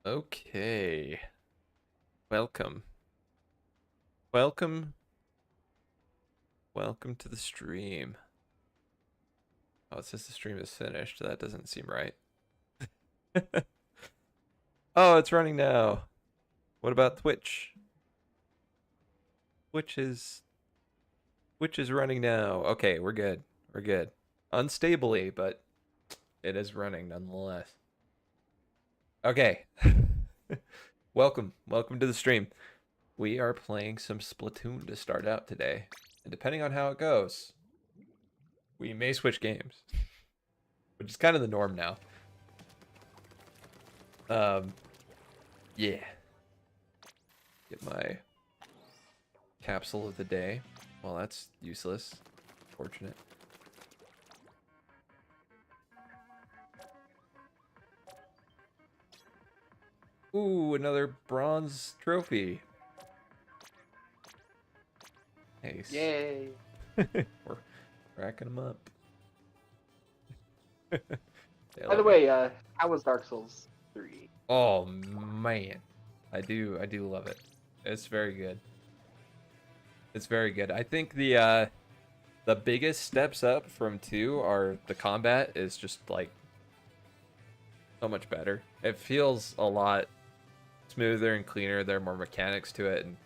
Okay. Welcome. Welcome. Welcome to the stream. Oh, it says the stream is finished. That doesn't seem right. Oh, it's running now. What about Twitch? Twitch is running now. Okay, we're good. We're good. Unstably, but it is running nonetheless. Okay. Welcome. Welcome to the stream. We are playing some Splatoon to start out today. And depending on how it goes, we may switch games, which is kind of the norm now. Yeah. Get my capsule of the day. Well, that's useless. Fortunate. Ooh, another bronze trophy. Nice. Yay. We're racking them up. By the way, how was Dark Souls 3? Oh man, I do love it. It's very good. It's very good. I think the biggest steps up from 2 are the combat is just like so much better. It feels a lot smoother and cleaner. There are more mechanics to it, and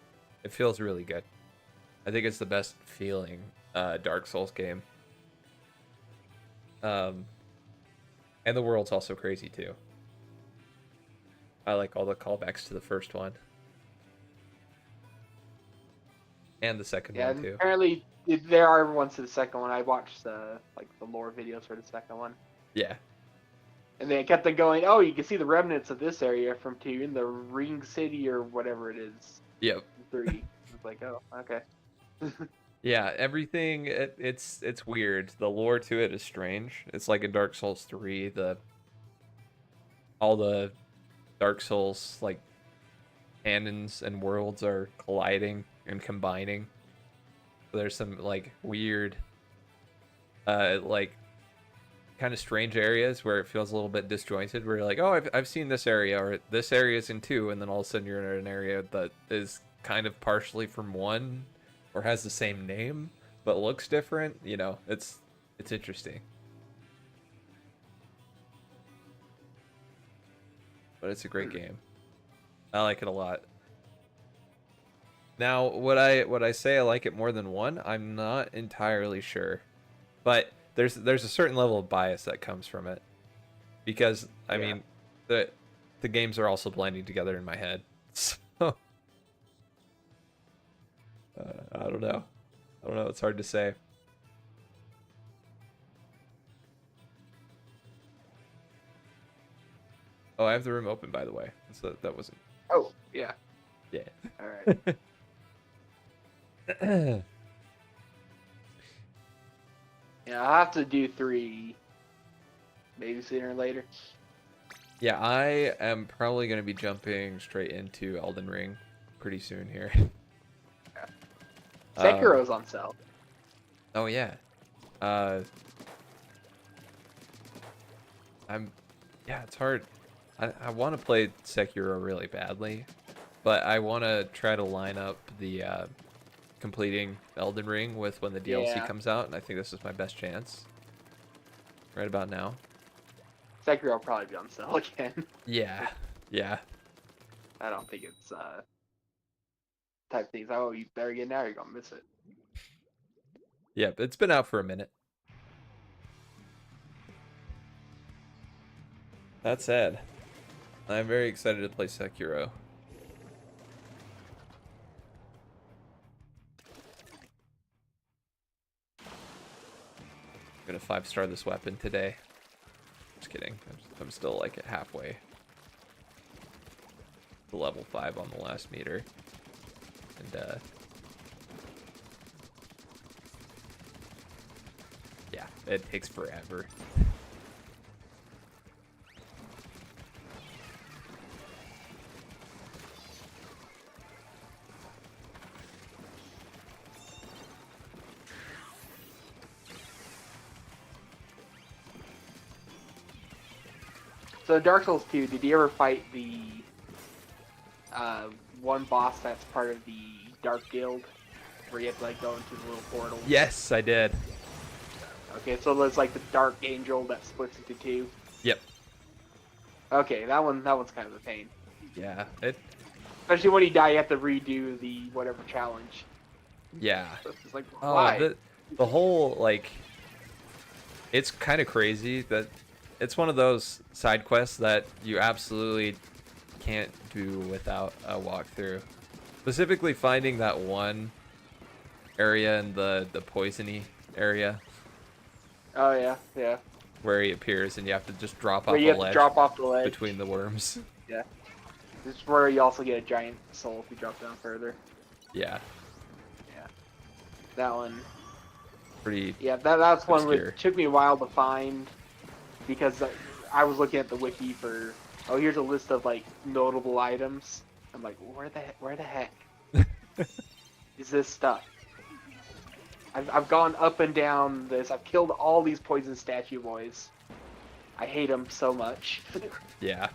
it feels really good. I think it's the best feeling Dark Souls game. And the world's also crazy too. I like all the callbacks to the first one. And the second one too. Apparently there are ones to the second one. I watched the lore videos for the second one. Yeah. And they kept on going, oh, you can see the remnants of this area from 2 in the Ring City or whatever it is. Yep. 3. It's like, oh, okay. Yeah, everything it's weird. The lore to it is strange. It's like in Dark Souls 3, all the Dark Souls like canons and worlds are colliding and combining. There's some like weird like kind of strange areas where it feels a little bit disjointed, where you're like, oh, I've seen this area, or this area is in 2, and then all of a sudden you're in an area that is kind of partially from 1 or has the same name but looks different. You know, it's interesting, but it's a great game. I like it a lot. Now, would I say I like it more than 1? I'm not entirely sure, but there's a certain level of bias that comes from it, because I mean the games are also blending together in my head. So I don't know. It's hard to say. Oh, I have the room open, by the way. So that wasn't. Oh, yeah. Yeah. All right. Yeah, I'll have to do 3 maybe sooner or later. Yeah, I am probably going to be jumping straight into Elden Ring pretty soon here. Sekiro's on sale. Oh yeah. It's hard. I want to play Sekiro really badly, but I want to try to line up the completing Elden Ring with when the DLC comes out, and I think this is my best chance. Right about now. Sekiro will probably be on sale again. Yeah. I don't think it's type of things. Oh, you better get now, or you're gonna miss it. Yeah, it's been out for a minute. That said, I'm very excited to play Sekiro. I'm gonna 5-star this weapon today. Just kidding. I'm still like at halfway to level 5 on the last meter. And yeah, it takes forever. So Dark Souls 2, did you ever fight the one boss that's part of the Dark Guild, where you have to like go into the little portals. Yes, I did. Okay, so there's like the Dark Angel that splits into two. Yep. Okay, that one's kind of a pain. Yeah. Especially when you die, you have to redo the whatever challenge. Yeah. It's like, Oh, why? the whole like, it's kind of crazy that it's one of those side quests that you absolutely can't do without a walkthrough. Specifically, finding that one area in the poisony area Oh yeah, yeah. where he appears, and you have to just drop Where off you a have to ledge drop off the ledge. between the worms. Yeah. This is where you also get a giant soul if you drop down further. Yeah. Yeah. That one. Pretty. Yeah, that's one obscure. that took me a while to find because I was looking at the wiki for, oh, here's a list of like notable items. I'm like, where the heck is this stuff? I've gone up and down this. I've killed all these poison statue boys. I hate them so much. Yeah.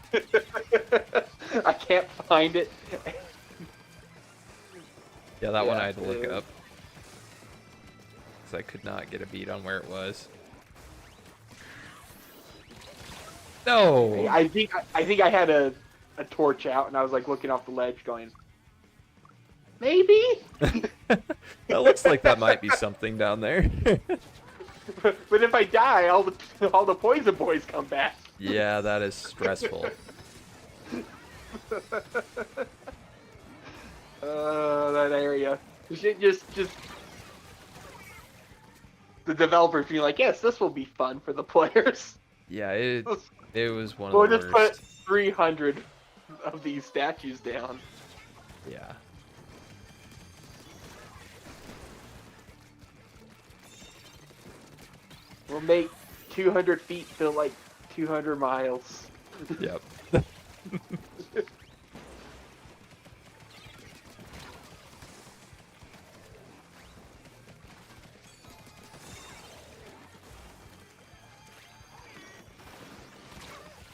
I can't find it. Yeah, that one Yeah, I had to look up. Because I could not get a beat on where it was. No! I think I had a torch out and I was like looking off the ledge going, maybe? That looks like that might be something down there. But if I die, all the poison boys come back. Yeah, that is stressful. That area. Just the developers being like, yes, this will be fun for the players. Yeah, it was one We'll of the just worst. put 300 of these statues down. Yeah. We'll make 200 feet feel like 200 miles. Yep.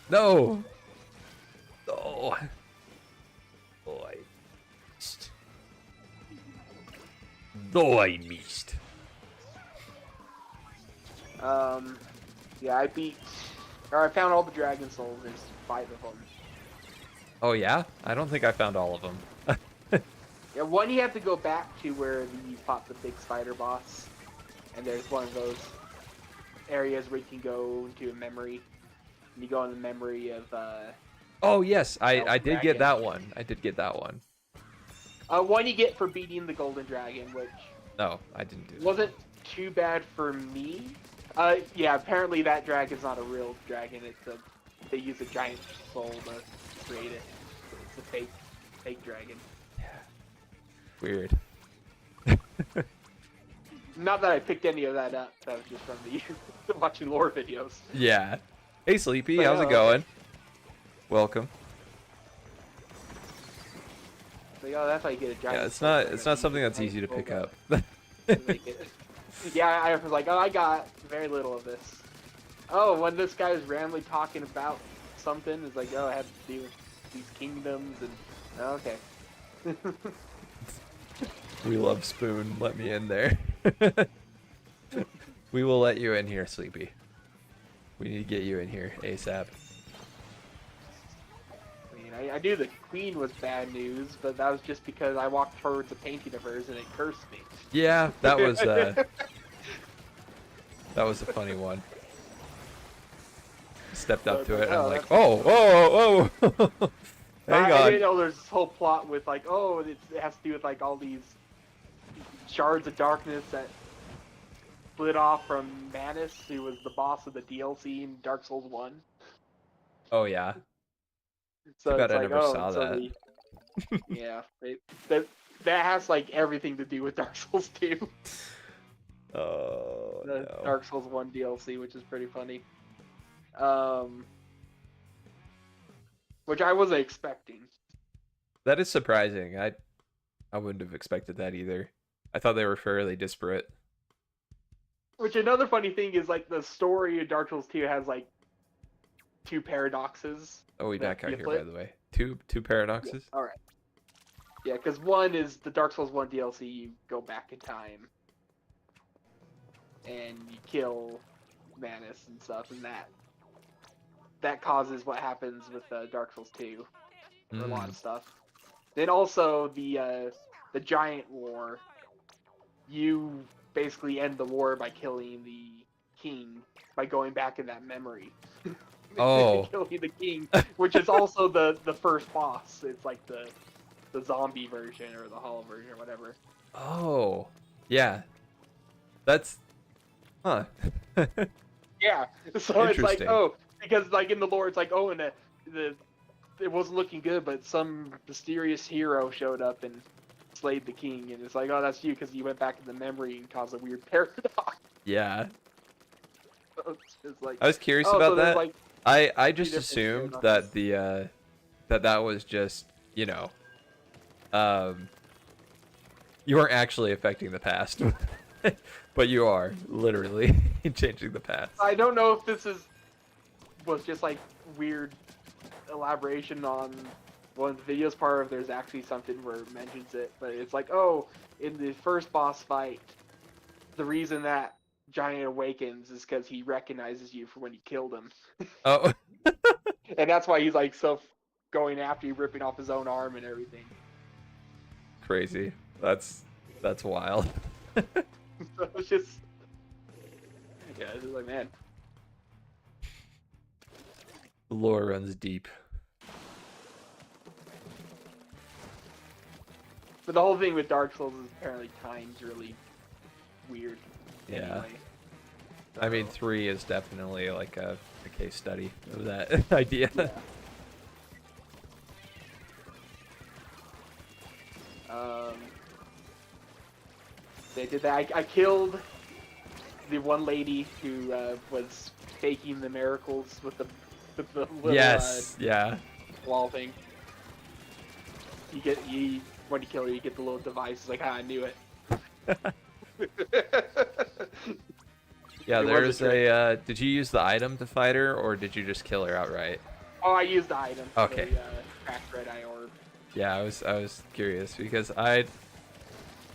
No. No. Oh, I missed. No, I missed. Yeah, I found all the dragon souls. There's 5 of them. Oh yeah? I don't think I found all of them. Yeah, one you have to go back to where you fought the big spider boss, and there's one of those areas where you can go into a memory. And you go in the memory of. Oh yes, I did dragon. get that one. I did get that one. One you get for beating the golden dragon, which No, I didn't do that. wasn't too bad for me. Yeah, apparently that dragon's not a real dragon. They use a giant soul to create it. It's a fake dragon. Weird. Not that I picked any of that up. That was just from the watching lore videos. Yeah. Hey Sleepy, But, how's it going? Welcome. Like, oh, that's how you get a giant. Yeah, it's soul not dragon. something that's Giant easy to soul pick dragon. up. To make it. Yeah, I was like, oh, I got very little of this. Oh, when this guy is randomly talking about something, it's like, oh, I have to do with these kingdoms, and oh, okay. We love Spoon. Let me in there. We will let you in here, Sleepy. We need to get you in here ASAP. I mean, I knew the queen was bad news, but that was just because I walked towards a painting of hers and it cursed me. Yeah, that was a funny one. Stepped up to it and I'm like, oh, whoa, whoa, whoa. Hang I on. didn't know there's this whole plot with like, oh, it has to do with like all these shards of darkness that split off from Manus, who was the boss of the DLC in Dark Souls 1. Oh yeah. So Too bad it's I like, never oh, saw so that. yeah, that has like everything to do with Dark Souls 2. Oh The no. Dark Souls 1 DLC, which is pretty funny. Which I wasn't expecting. That is surprising. I wouldn't have expected that either. I thought they were fairly disparate. Which another funny thing is like the story of Dark Souls 2 has like 2 paradoxes. Oh, we that back out you here flip. by the way. Two paradoxes. All right. Yeah, because one is the Dark Souls 1 DLC. You go back in time and you kill Manus and stuff, and that causes what happens with Dark Souls 2 for a lot of stuff. Then also the giant war. You basically end the war by killing the king by going back in that memory. Oh. Killing the king, which is also the first boss. It's like the zombie version or the hollow version or whatever. Oh. Yeah. That's huh. Yeah. So it's like, Interesting. oh, because like in the lore, it's like, oh, and the it wasn't looking good, but some mysterious hero showed up and slayed the king, and it's like, oh, that's you because you went back in the memory and caused a weird paradox. Yeah. So it's just like, I was curious oh, so about there's that. like I three just different assumed paradoxes. that the that was just, um you weren't actually affecting the past. But you are literally changing the past. I don't know if this was just like weird elaboration on one of the videos part, or if there's actually something where it mentions it, but it's like, oh, in the first boss fight, the reason that Giant awakens is because he recognizes you for when you killed him. Oh. And that's why he's like so going after you, ripping off his own arm and everything. Crazy. That's wild. So it's just, yeah, it's just like, man. The lore runs deep. But the whole thing with Dark Souls is apparently time's really weird. Yeah. Anyway. I mean, 3 is definitely like a case study of that idea. Yeah. They did that. I killed the one lady who was faking the miracles with the little Yes. Yeah. wall thing. When you kill her, you get the little device. It's like, I knew it. Yeah. It was a There's trick. did you use the item to fight her, or did you just kill her outright? Oh, I used the item. Okay. The cracked red eye orb. Yeah, I was curious because I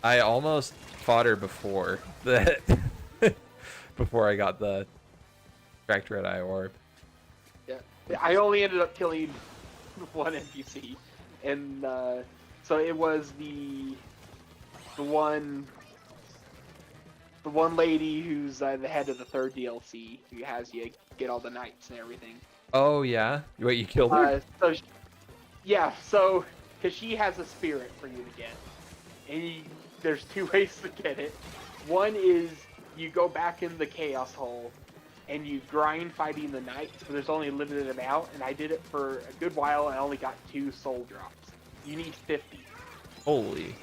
almost fought her before that before I got the cracked red eye orb. Yeah. I only ended up killing one NPC, and so it was the one lady who's the head of the third DLC who has you get all the knights and everything. Oh yeah, wait, you killed her? So because she has a spirit for you to get, and there's two ways to get it. One is you go back in the chaos hole and you grind fighting the knights, but there's only a limited amount, and I did it for a good while and I only got 2 soul drops. You need 50. Holy.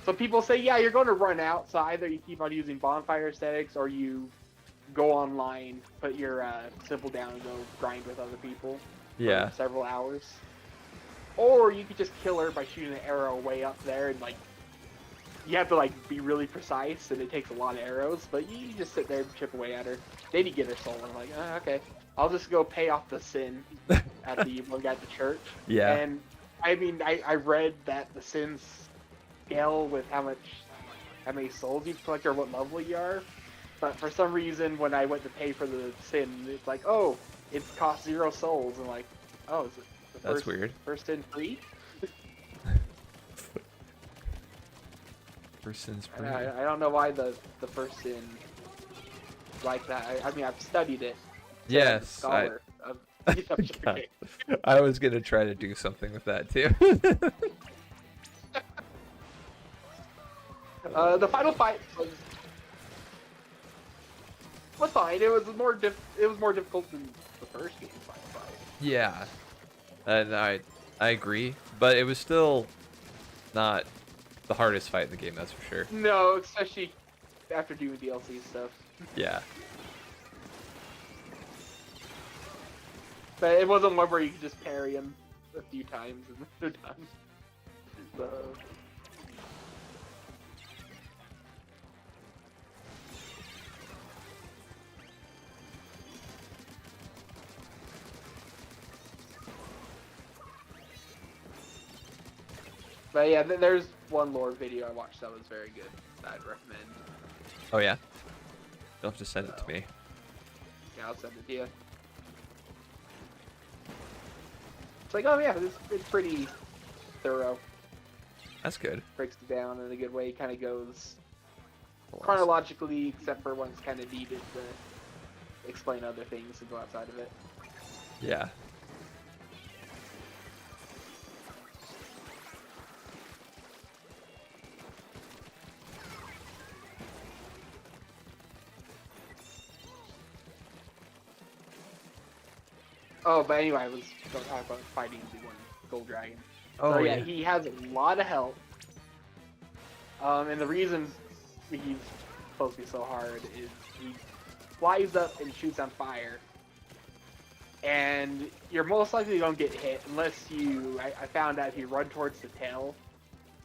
So people say, yeah, you're going to run out, so either you keep on using bonfire aesthetics or you go online, put your symbol down and go grind with other people Yeah. for several hours. Or you could just kill her by shooting an arrow way up there, and like you have to like be really precise, and it takes a lot of arrows, but you just sit there and chip away at her. Then you get her soul, and I'm like, okay, I'll just go pay off the sin at the one guy at the church. Yeah. And I mean, I read that the sins scale with how many souls you've collected or what level you are, but for some reason when I went to pay for the sin, it's like, oh, it costs 0 souls, and like, oh, is it the That's weird. first sin free? First sin's free. I don't know why the first sin like that. I mean, I've studied it. So I'm a Yes. scholar of God. I was gonna try to do something with that too. The final fight was fine. It was more difficult than the first game's final fight. Yeah. And I agree, but it was still not the hardest fight in the game, that's for sure. No, especially after doing DLC stuff. Yeah. But it wasn't one where you could just parry him a few times and they're done. So. But yeah, there's one lore video I watched that was very good that I'd recommend. Oh yeah? You'll have to send it to So, me. yeah, I'll send it to you. It's like, oh yeah, it's pretty thorough. That's good. Breaks it down in a good way. Kind of goes Awesome. chronologically, except for when it's kind of needed to explain other things and go outside of it. Yeah. Oh, but anyway, I was going to talk about fighting the one gold dragon. Oh so yeah, yeah. he has a lot of health. And the reason he's supposed to be so hard is he flies up and shoots on fire. And you're most likely going to get hit unless you, I found out if you run towards the tail,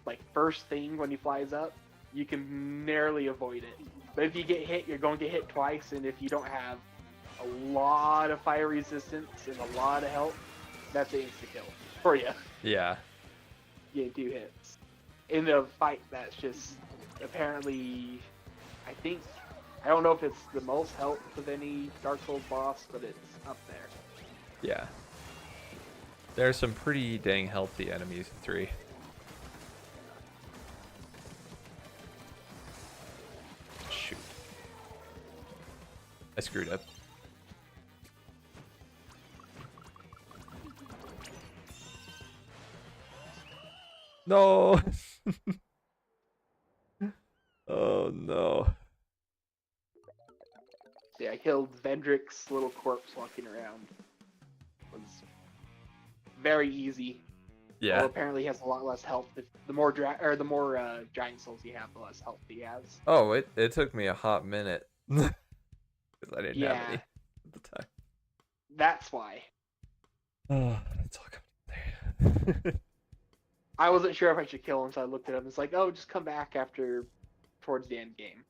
like first thing when he flies up, you can narrowly avoid it. But if you get hit, you're going to get hit twice, and if you don't have a lot of fire resistance and a lot of health, that's an insta-kill for you. Yeah. Getting 2 hits. In a fight that's just apparently, I don't know if it's the most health of any Dark Souls boss, but it's up there. Yeah. There are some pretty dang healthy enemies in 3. Shoot. I screwed up. No! Oh no. Yeah, I killed Vendrick's little corpse walking around. It was very easy. Yeah. Well, apparently he has a lot less health. The more giant souls you have, the less health he has. Oh, it took me a hot minute. Because I didn't have any Yeah. at the time. That's why. Oh, it's all coming there. I wasn't sure if I should kill him, so I looked at him. It's like, oh, just come back towards the end game.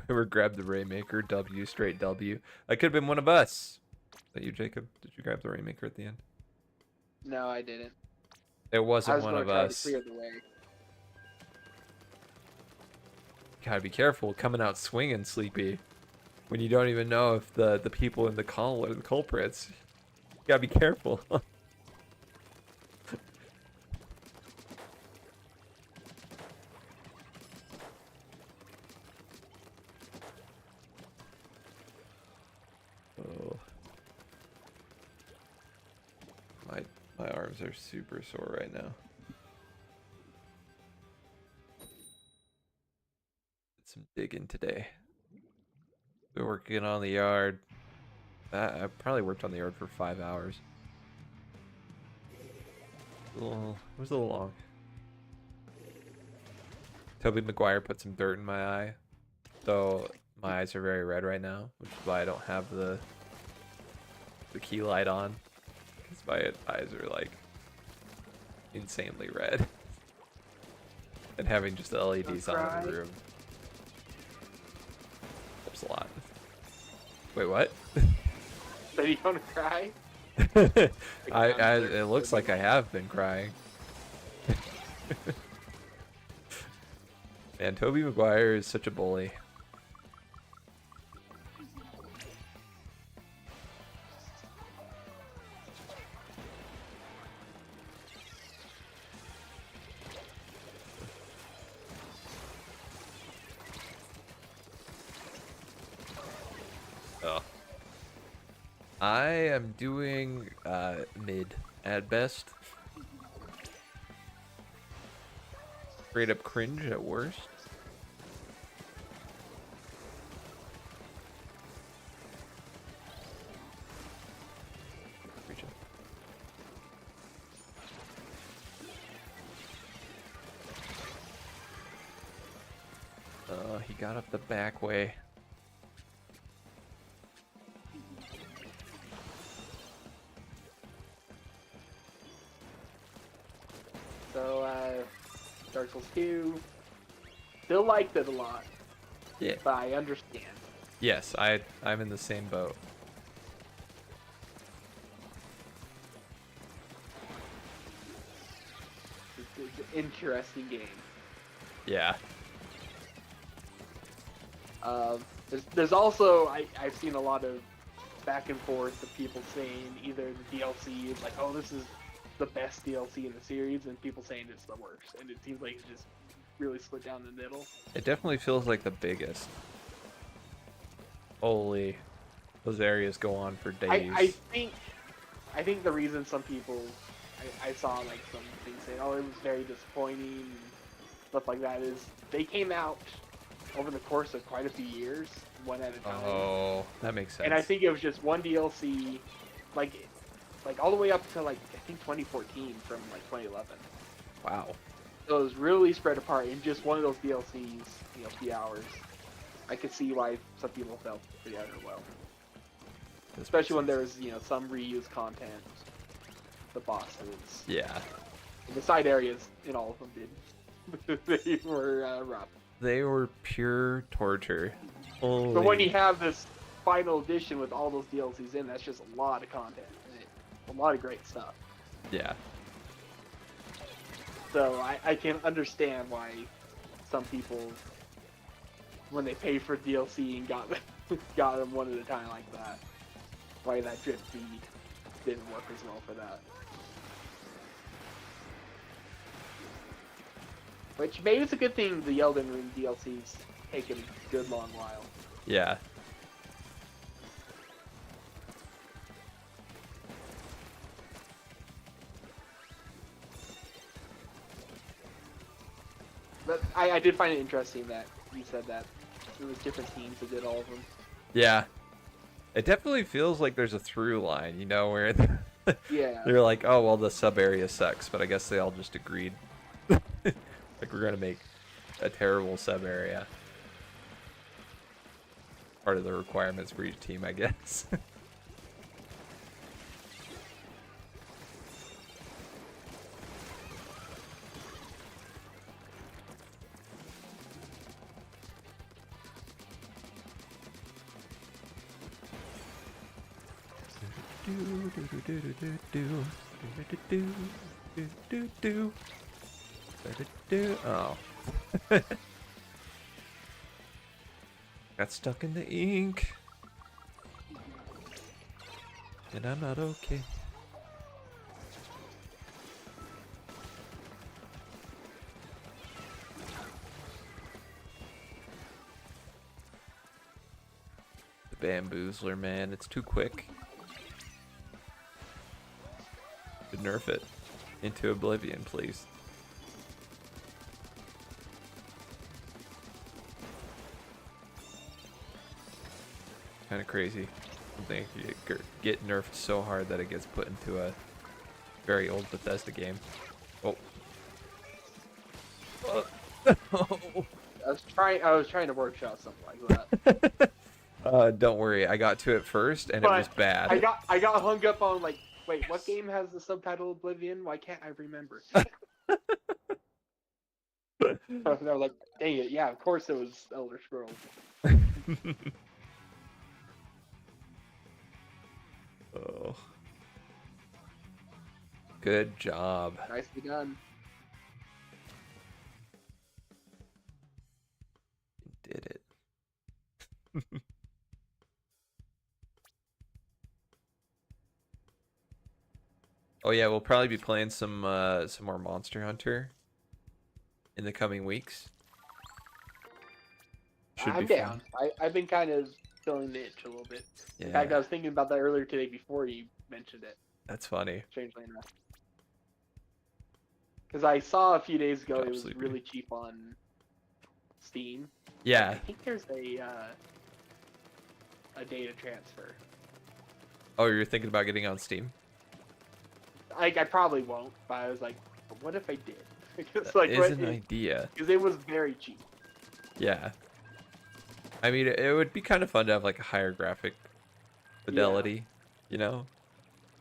Whoever grabbed the Rainmaker, W, straight W. I could have been one of us. Is that you, Jacob? Did you grab the Rainmaker at the end? No, I didn't. It I wasn't was one going of to try to us. clear the way. Gotta be careful coming out swinging, Sleepy. When you don't even know if the people in the call are the culprits. You gotta be careful. Oh. My arms are super sore right now. Did some digging today. Been working on the yard. I probably worked on the yard for 5 hours. It was a little long. Tobey Maguire put some dirt in my eye, so my eyes are very red right now, which is why I don't have the key light on, because my eyes are like insanely red. And having just the LEDs on in the room helps a lot. Wait, what? Are you going to cry? It looks like I have been crying. Man, Tobey Maguire is such a bully. Oh. I am doing mid at best. Straight up cringe at worst. Reach up. He got up the back way. So, Dark Souls 2, still liked it a lot. Yeah. But I understand. Yes, I'm in the same boat. interesting game. Yeah. There's also I've seen a lot of back and forth of people saying either the DLC is like, oh, this is the best DLC in the series, and people saying it's the worst, and it seems like it's just really split down the middle. It definitely feels like the biggest. Holy, those areas go on for days. I think the reason some people I saw like some things saying, oh, it was very disappointing and stuff like that, is they came out over the course of quite a few years, one at a time. Oh, that makes sense. And I think it was just one DLC, like all the way up to like I think 2014 from like 2011. Wow. So it was really spread apart in just one of those DLCs, you know, a few hours. I could see why some people felt pretty underwhelmed. Especially when there was, you know, some reused content, the bosses. Yeah. And the side areas in all of them did. They were rough. They were pure torture. Holy. But when you have this final edition with all those DLCs in, that's just a lot of content. A lot of great stuff. Yeah. So I can understand why some people, when they pay for DLC and got them one at a time like that, why that drip feed didn't work as well for that. Which maybe it's a good thing the Elden Ring DLC's taken a good long while. Yeah. But I did find it interesting that you said that there was different teams that did all of them. Yeah. It definitely feels like there's a through line, you know, where Yeah. they're like, oh, well, the sub area sucks, but I guess they all just agreed. Like, we're going to make a terrible sub area. Part of the requirements for each team, I guess. Oh. Got stuck in the ink. And I'm not okay. The bamboozler, man, it's too quick. Nerf it into oblivion, please. Kind of crazy. I think you get nerfed so hard that it gets put into a very old Bethesda game. Oh. Oh. I was trying to workshop something like that. Don't worry, I got to it first and it was bad. I got hung up on like, wait, what game has the subtitle Oblivion? Why can't I remember? I was like, dang it, yeah, of course it was Elder Scrolls. Oh. Good job. Nicely done. You did it. Oh yeah, we'll probably be playing some more Monster Hunter in the coming weeks. I'm down. I've been kind of feeling the itch a little bit. Yeah. In fact, I was thinking about that earlier today before you mentioned it. That's funny. Strangely enough. Because I saw a few days ago it was Sleepy. really cheap on Steam. Yeah. I think there's a data transfer. Oh, you're thinking about getting on Steam? Like, I probably won't, but I was like, but what if I did? That like, is an idea. Because it was very cheap. Yeah. I mean, it would be kind of fun to have like a higher graphic fidelity, you know?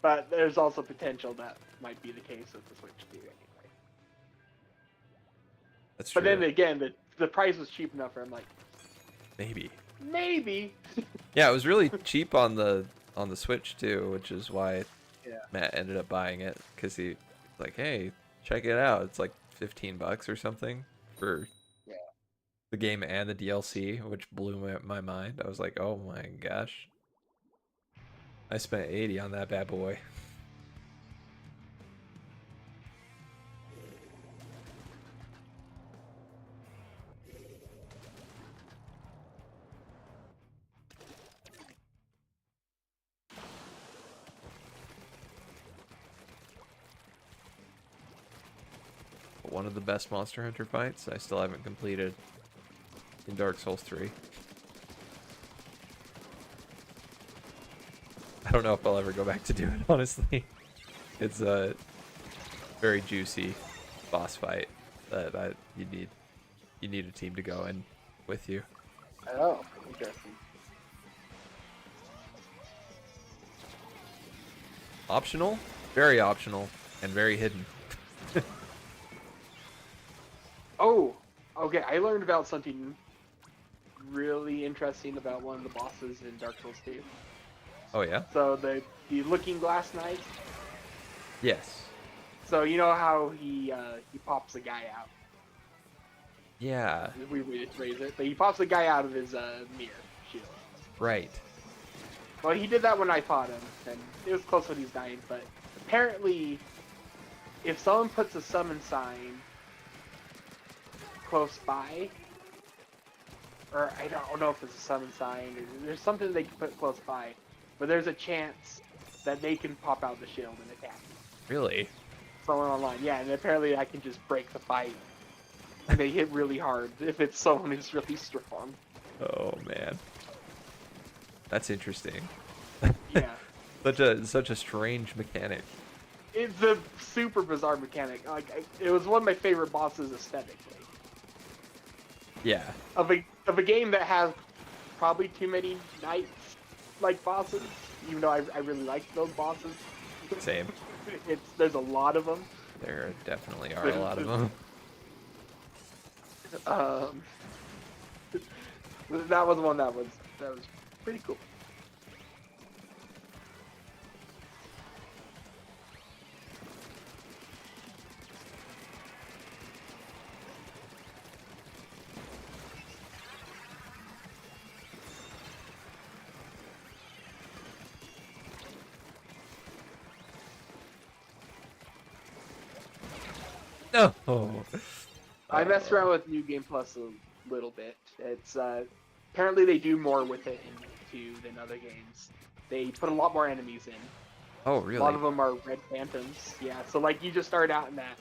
But there's also potential that might be the case with the Switch too, anyway. That's true. But then again, the price was cheap enough where I'm like, Maybe. Yeah, it was really cheap on the Switch too, which is why Yeah. Matt ended up buying it, because he like, hey, check it out. It's like $15 or something for Yeah. the game and the DLC, which blew my mind. I was like, oh my gosh. I spent 80 on that bad boy. One of the best Monster Hunter fights I still haven't completed in Dark Souls 3. I don't know if I'll ever go back to do it, honestly. It's a very juicy boss fight that you need a team to go in with you. Oh, interesting. Optional, very optional, and very hidden. Oh, okay. I learned about something really interesting about one of the bosses in Dark Souls 2. Oh yeah? So the Looking Glass Knight. Yes. So you know how he pops the guy out. Yeah. We phrase it, but he pops the guy out of his mirror shield. Right. Well, he did that when I fought him, and it was close when he's dying. But apparently, if someone puts a summon sign close by, or I don't know if it's a summon sign, or there's something they can put close by, but there's a chance that they can pop out the shield and attack you. Really? Someone online, yeah, and apparently I can just break the fight. And they hit really hard if it's someone who's really strong. Oh man. That's interesting. Yeah. Such a strange mechanic. It's a super bizarre mechanic. Like it was one of my favorite bosses aesthetically. Yeah. Of a game that has probably too many knights like bosses, even though I really like those bosses. Same. There's a lot of them. There definitely are a lot of them. That was one that was pretty cool. No. I messed around with New Game Plus a little bit. It's apparently they do more with it in 2 than other games. They put a lot more enemies in. Oh, A lot really? of them are red phantoms. Yeah, so like you just start out in that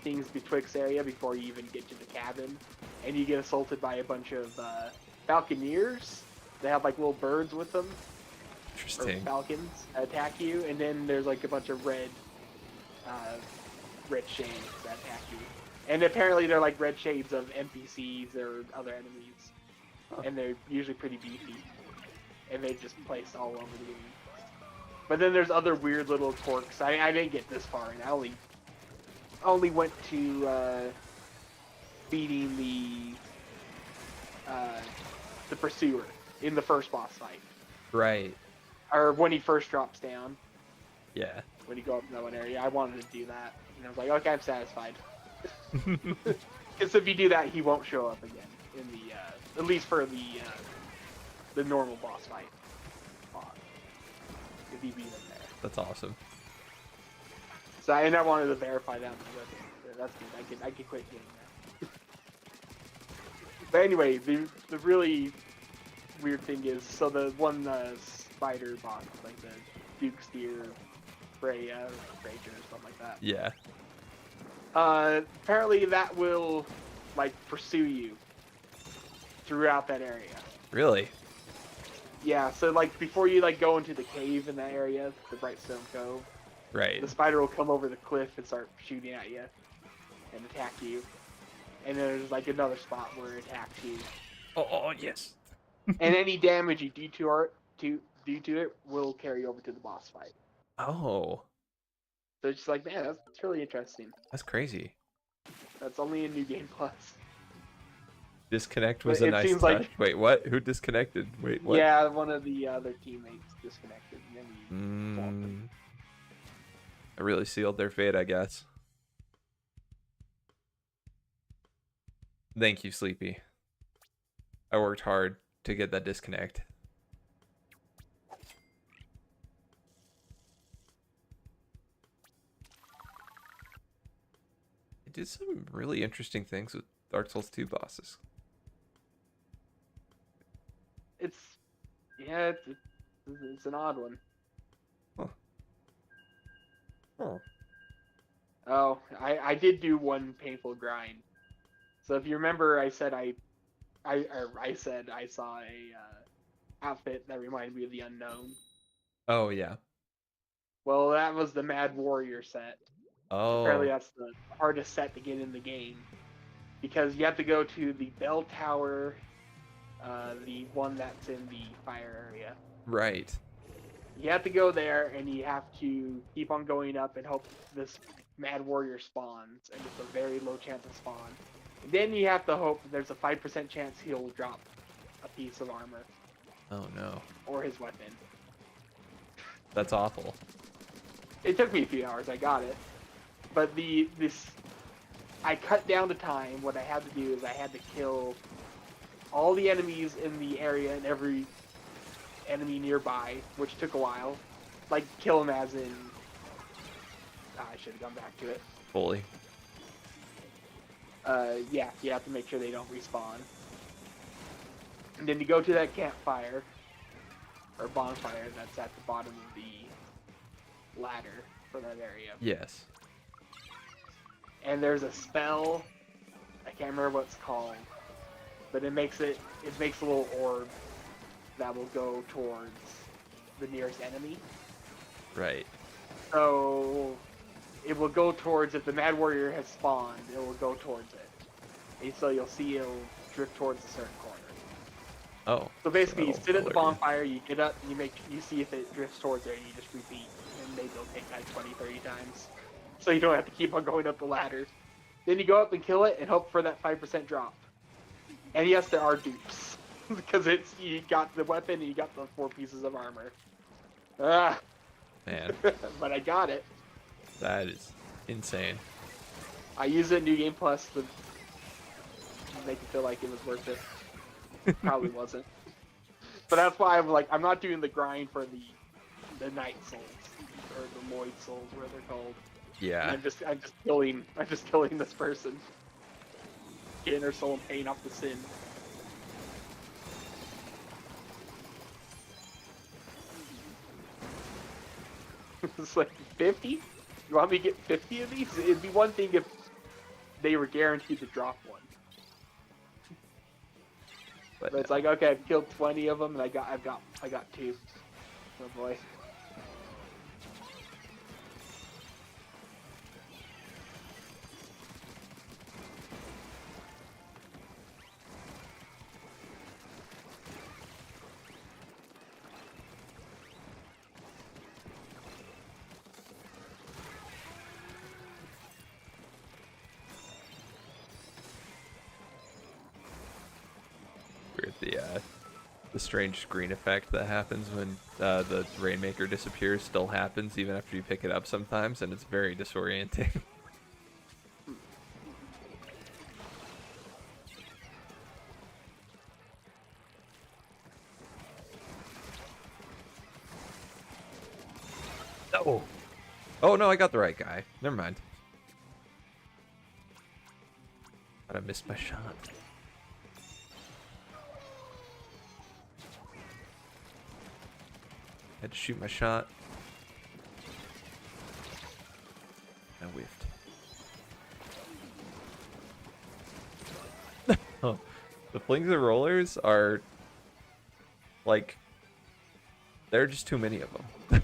things betwixt area before you even get to the cabin, and you get assaulted by a bunch of falconeers. They have like little birds with them, or Interesting. falcons attack you, and then there's like a bunch of red shades that attack you. And apparently they're like red shades of NPCs or other enemies. Huh. And they're usually pretty beefy. And they're just placed all over the game. But then there's other weird little quirks. I didn't get this far, and I only went to beating the pursuer in the first boss fight. Right. Or when he first drops down. Yeah. When you go up in that one area. I wanted to do that. And I was like, okay, I'm satisfied. Because if you do that, he won't show up again in the at least for the normal boss fight. If you beat him there. That's awesome. So I wanted to verify that. But that's good. I can quit getting that. But anyway, the really weird thing is, so the one spider boss, like the Duke's Deer, Freya, or Rager, or something like that. Yeah. Apparently that will like pursue you throughout that area. Really? Yeah, so like before you like go into the cave in that area, the Brightstone Cove, Right. the spider will come over the cliff and start shooting at you and attack you. And then there's like another spot where it attacks you. Oh, yes. And any damage you do to it will carry over to the boss fight. Oh, So it's just like, man, that's really interesting. that's crazy. That's only in New Game Plus. Disconnect was But a it nice seems touch. like- Wait, what? Who disconnected? Wait, what? Yeah, one of the other teammates disconnected. And then we I really sealed their fate, I guess. Thank you, Sleepy. I worked hard to get that disconnect. It did some really interesting things with Dark Souls 2 bosses. It's yeah, it's an odd one. Huh. Huh. Oh, I did do one painful grind. So if you remember, I said I saw a outfit that reminded me of the unknown. Oh, yeah. Well, that was the Mad Warrior set. Apparently, Oh, that's the hardest set to get in the game because you have to go to the bell tower, the one that's in the fire area. right. You have to go there, and you have to keep on going up and hope this Mad Warrior spawns, and it's a very low chance of spawn. And then you have to hope that there's a 5% chance he'll drop a piece of armor Oh, no. or his weapon. That's awful. It took me a few hours. I got it, but I cut down the time. What I had to do is I had to kill all the enemies in the area and every enemy nearby, which took a while. Like kill them as in. I should have gone back to it. Fully. Yeah, you have to make sure they don't respawn. And then you go to that campfire or bonfire that's at the bottom of the ladder for that area. Yes. And there's a spell. I can't remember what it's called, but it makes a little orb that will go towards the nearest enemy. Right. So it will go towards, if the Mad Warrior has spawned, it will go towards it. And so you'll see it'll drift towards a certain corner. Oh. So basically, you that'll sit at the alert you. bonfire, you get up, and you see if it drifts towards there, and you just repeat. And maybe it'll take like 20, 30 times. So you don't have to keep on going up the ladder. Then you go up and kill it and hope for that 5% drop. And yes, there are dupes. Because you got the weapon and you got the 4 pieces of armor. Ah. Man, But I got it. that is insane. I used it in New Game Plus to make it feel like it was worth it. Probably wasn't. But that's why I'm not doing the grind for the Night Souls or the Lloyd Souls, where they're called. Yeah. I'm just killing this person, getting her soul and paying off the sin. It's like 50. You want me to get 50 of these? It'd be one thing if they were guaranteed to drop one. But it's like, okay, I've killed 20 of them, and I got 2. Oh boy. Weird, the strange screen effect that happens when the Rainmaker disappears still happens even after you pick it up sometimes, and it's very disorienting. No. Oh no, I got the right guy. Never mind. But I missed my shot. Had to shoot my shot. I whiffed. Oh, the flings and rollers are like, there are just too many of them.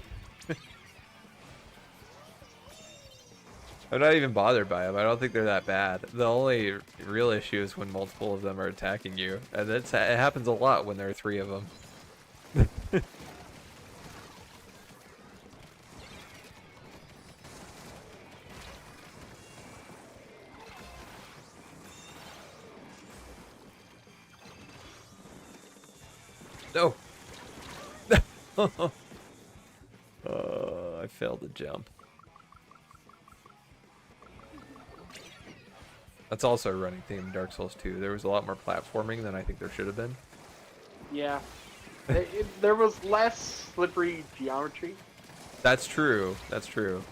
I'm not even bothered by them. I don't think they're that bad. The only real issue is when multiple of them are attacking you, and it happens a lot when there are 3 of them. No. I failed to jump. That's also a running theme in Dark Souls 2. There was a lot more platforming than I think there should have been. Yeah. There was less slippery geometry. That's true. That's true.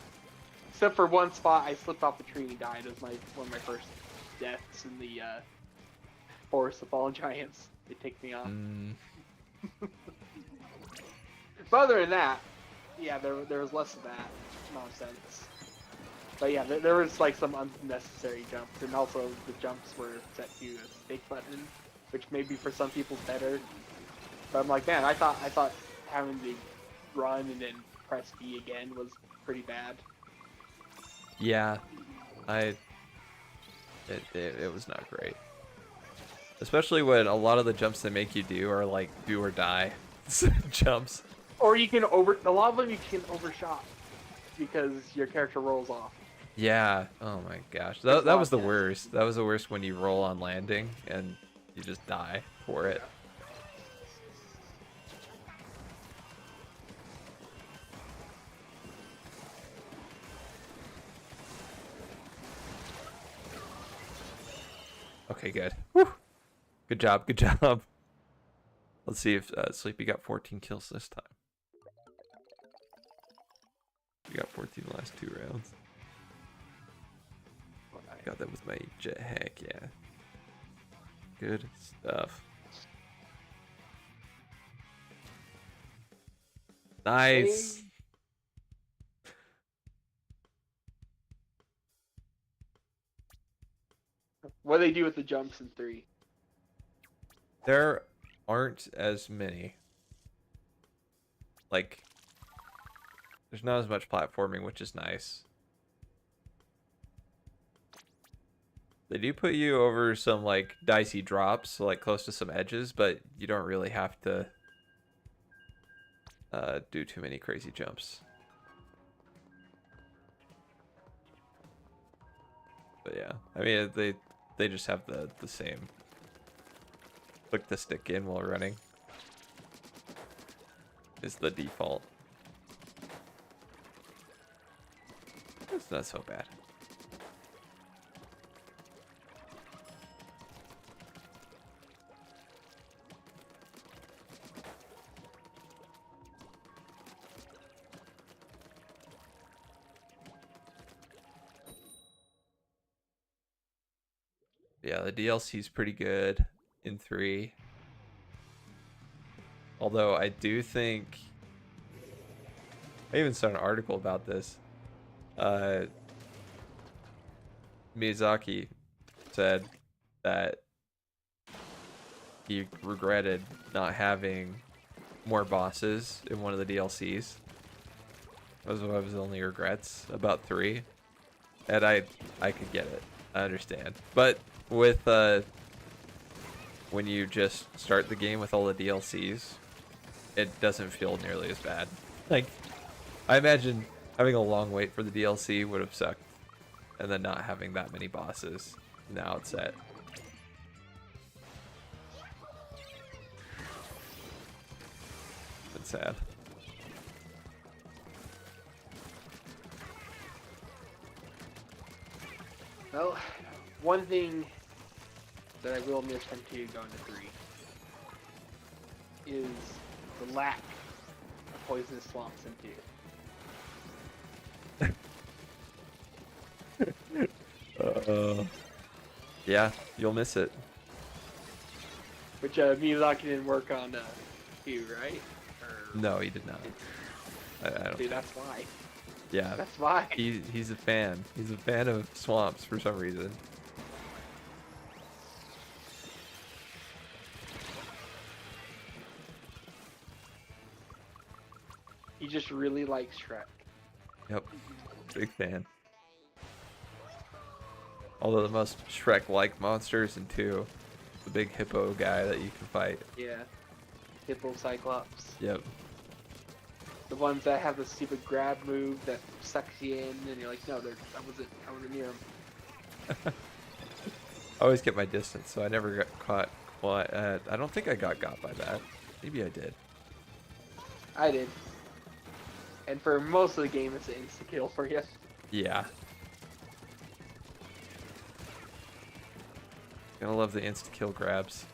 Except for one spot, I slipped off the tree and died. It was one of my first deaths in the Forest of Fallen Giants. They take me off. But other than that, yeah, there was less of that nonsense. But yeah, there was like some unnecessary jumps, and also the jumps were set to a stick button, which maybe for some people better. But I'm like, man, I thought having to run and then press B again was pretty bad. Yeah, it was not great. Especially when a lot of the jumps they make you do are like do or die jumps. Or a lot of them you can overshot because your character rolls off. Yeah. Oh my gosh. That was the worst. That was the worst when you roll on landing and you just die for it. Okay, good. Whew. Good job. Good job. Let's see if Sleepy got 14 kills this time. We got 14 the last 2 rounds. Got that with my jet hack, yeah. Good stuff. Nice. What do they do with the jumps in 3? There aren't as many. Like, there's not as much platforming, which is nice. They do put you over some, like, dicey drops, so, like, close to some edges, but you don't really have to do too many crazy jumps. But yeah, I mean, they just have the same. Click the stick in while running is the default. It's not so bad. Yeah, the DLC is pretty good in 3. Although I do think I even saw an article about this. Miyazaki said that he regretted not having more bosses in one of the DLCs. That was one of his only regrets about 3. And I could get it. I understand. But with when you just start the game with all the DLCs, it doesn't feel nearly as bad. Like, I imagine having a long wait for the DLC would have sucked, and then not having that many bosses in the outset. It's sad. Well, one thing that I will miss from 2 going to 3 is the lack of poisonous swamps in 2. Yeah, you'll miss it. Which Miyazaki didn't work on 2, right? Or... No, he did not. I don't. Dude, that's why. Yeah, that's why. He's a fan. He's a fan of swamps for some reason. He just really likes Shrek. Yep, big fan. Although the most Shrek-like monsters in 2, the big hippo guy that you can fight. Yeah. Hippo Cyclops. Yep. The ones that have the stupid grab move that sucks you in, and you're like, no, I wasn't near them. I always get my distance, so I never got caught. I don't think I got by that. Maybe I did. I did. And for most of the game, it's an insta-kill for you. Yeah. Gotta love the insta-kill grabs.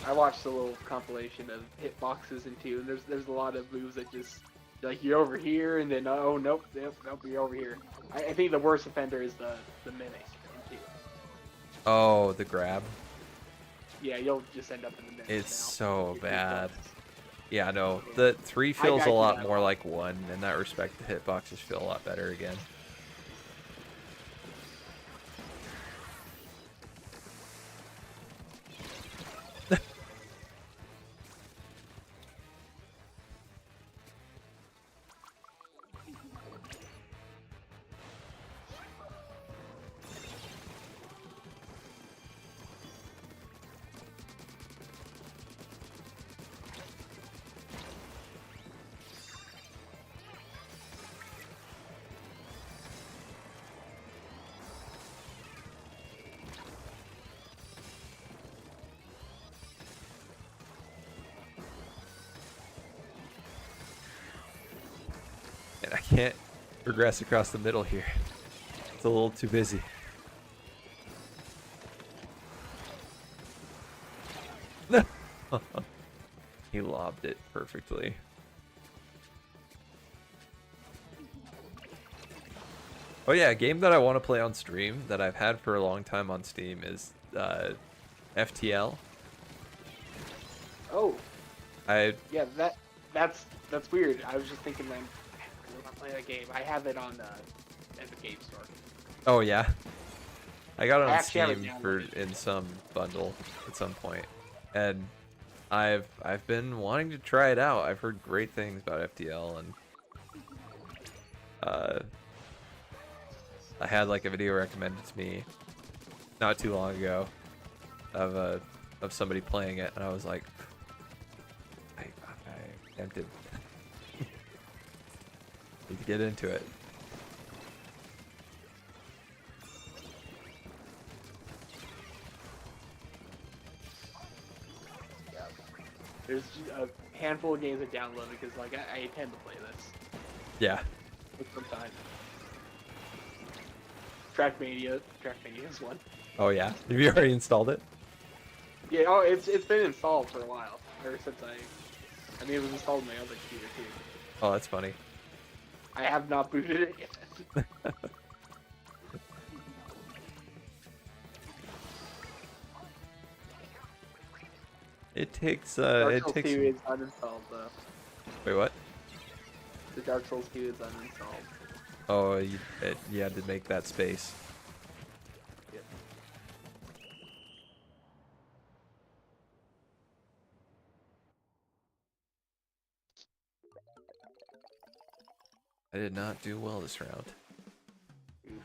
I watched a little compilation of hitboxes in 2, and there's a lot of moves that just like you're over here, and then oh nope, you're over here. I think the worst offender is the mimic in 2. Oh, the grab. Yeah, you'll just end up in the mimic. It's now. so bad. Yeah, no. Yeah. The 3 feels I a do lot that more a lot. like 1. In that respect, the hitboxes feel a lot better again. And I can't progress across the middle here. It's a little too busy. He lobbed it perfectly. Oh yeah, a game that I want to play on stream that I've had for a long time on Steam is FTL. Oh. I Yeah, that's weird. I was just thinking, man, I really want to play that game. I have it on at the game store. Oh yeah, I got it I on actually have it Steam for downloaded. in some bundle at some point, and I've been wanting to try it out. I've heard great things about FTL, and I had like a video recommended to me not too long ago of somebody playing it, and I was like, I'm tempted. Need to get into it. Yeah. There's a handful of games I downloaded because like I intend to play this Yeah. with some time. Trackmania is one. Oh yeah. Have you already installed it? Yeah, oh, it's been installed for a while. Ever since I mean, it was installed on my other computer too. Oh, that's funny. I have not booted it yet. It takes Dark it Souls takes 2 is uninstalled though. Wait, what? The Dark Souls 2 is uninstalled. Oh, you had to make that space. Yep. I did not do well this round. Oof.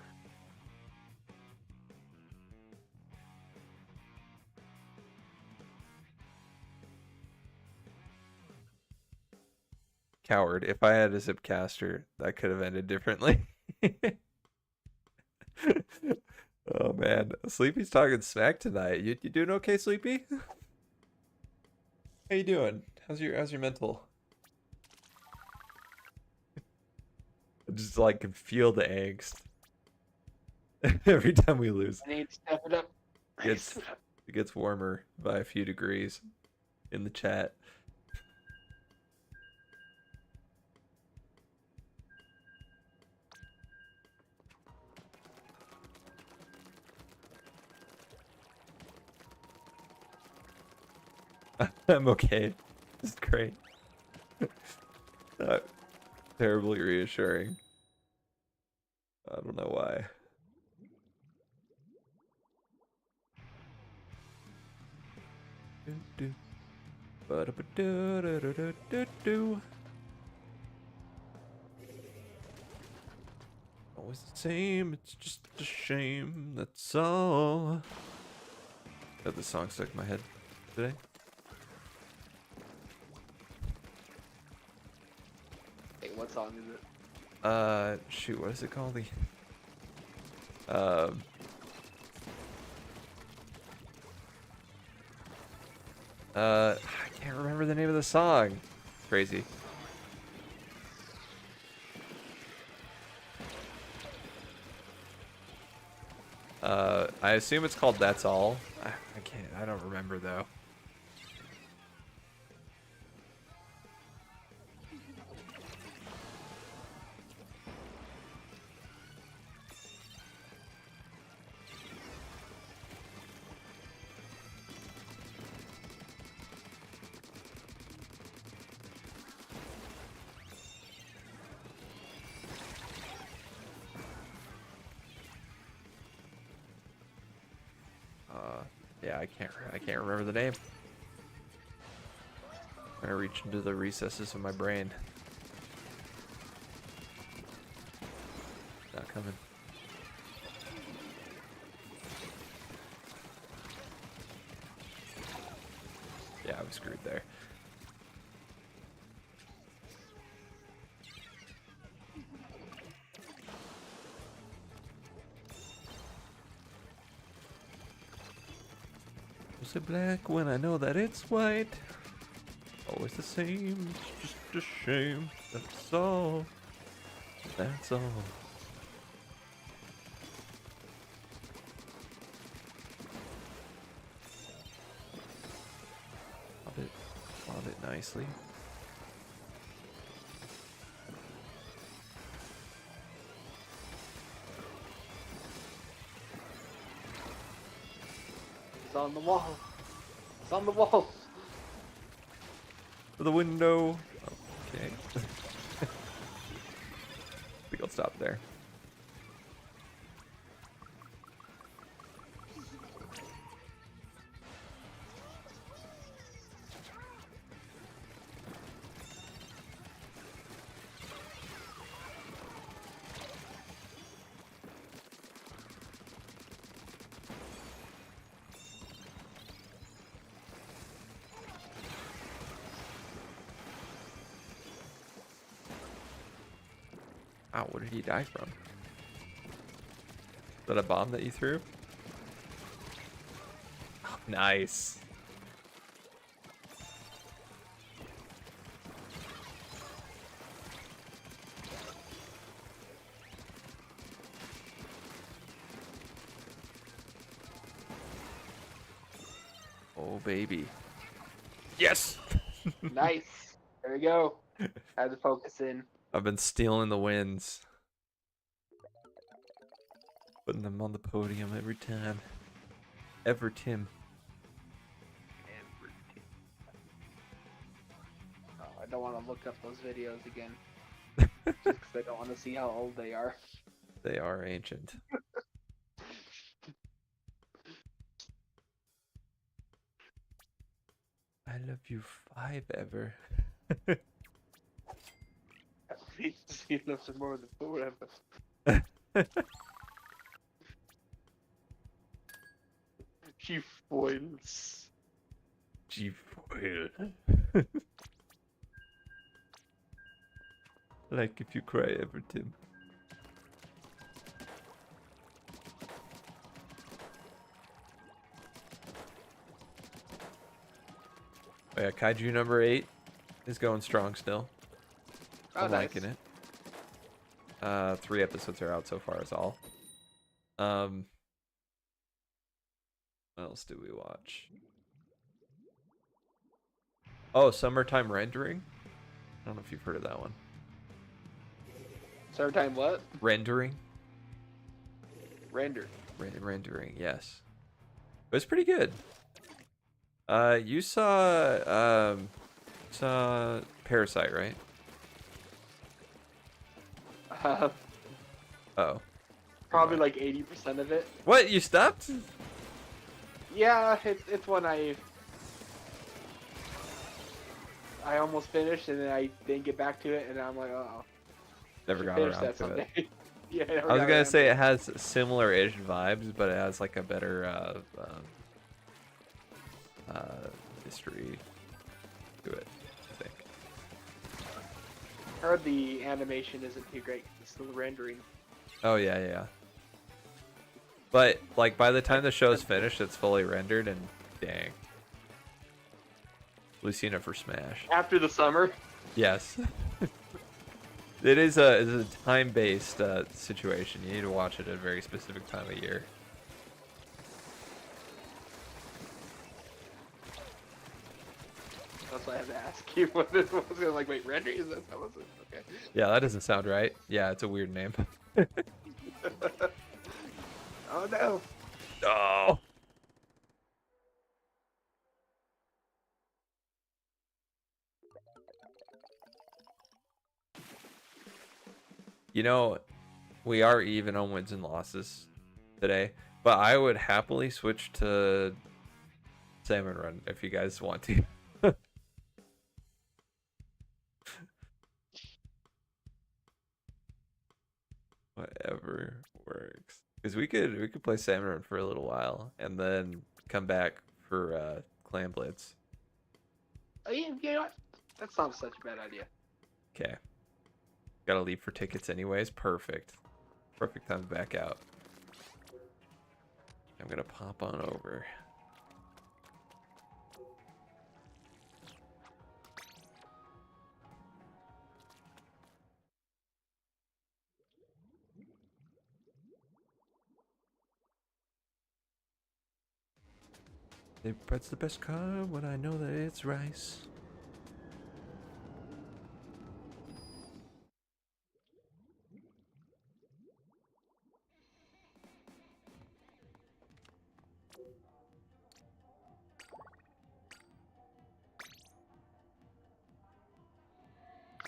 Coward. If I had a zipcaster, that could have ended differently. Oh man, Sleepy's talking smack tonight. You doing okay, Sleepy? How you doing? How's your mental? I just like can feel the angst every time we lose. I need to step it up. It's it gets warmer by a few degrees in the chat. I'm okay. This is great. Terribly reassuring. I don't know why. Always the same, it's just a shame, that's all. Got this song stuck in my head today. Hey, what song is it? Shoot, what is it called? I can't remember the name of the song. Crazy. I assume it's called That's All. I can't. I don't remember though. Yeah, I can't remember the name. I reach into the recesses of my brain. Not coming. Yeah, I was screwed there. Was it black when I know that it's white? Always the same, it's just a shame. That's all. That's all. Love it nicely. It's on the wall. It's on the wall. For the window. Okay. I think I'll stop there. Wow, what did he die from? Is that a bomb that you threw? Oh, nice. Oh, baby. Yes! Nice. There we go. Had to focus in. I've been stealing the wins. Putting them on the podium every time. Tim. Oh, I don't want to look up those videos again. Just because I don't want to see how old they are. They are ancient. I love you 5 ever. He loves it more than forever. She foils. G-foil. Like if you cry ever, Tim. Oh, yeah, Kaiju number 8 is going strong still. Oh, I'm nice. liking it. 3 episodes are out so far is all. What else did we watch? Oh, Summertime Rendering? I don't know if you've heard of that one. Summertime what? Rendering? Render. Rendering, yes. It was pretty good. You saw Parasite, right? Oh. Probably like 80% of it. What? You stopped? Yeah, it's one I almost finished and then I didn't get back to it and I'm like, oh. Never got Finish around that to someday. it. Yeah, I was gonna say it has similar-ish vibes, but it has like a better history to it, I think. I heard the animation isn't too great. It's still rendering. Oh yeah. But like by the time the show's finished, it's fully rendered, and dang, Lucina for Smash. After the summer. Yes. It is a time-based situation. You need to watch it at a very specific time of year. That's why I had to ask you what it was. I was like, wait, Rendry? Is that was it? Okay. Yeah, that doesn't sound right. Yeah, it's a weird name. Oh no. Oh. You know, we are even on wins and losses today, but I would happily switch to Salmon Run if you guys want to. Whatever works. Because we could play Salmon Run for a little while and then come back for Clan Blitz. Oh yeah, you know what? That's not such a bad idea. Okay. Gotta leave for tickets anyways. Perfect. Perfect time to back out. I'm gonna pop on over. Bread's the best car when I know that it's rice.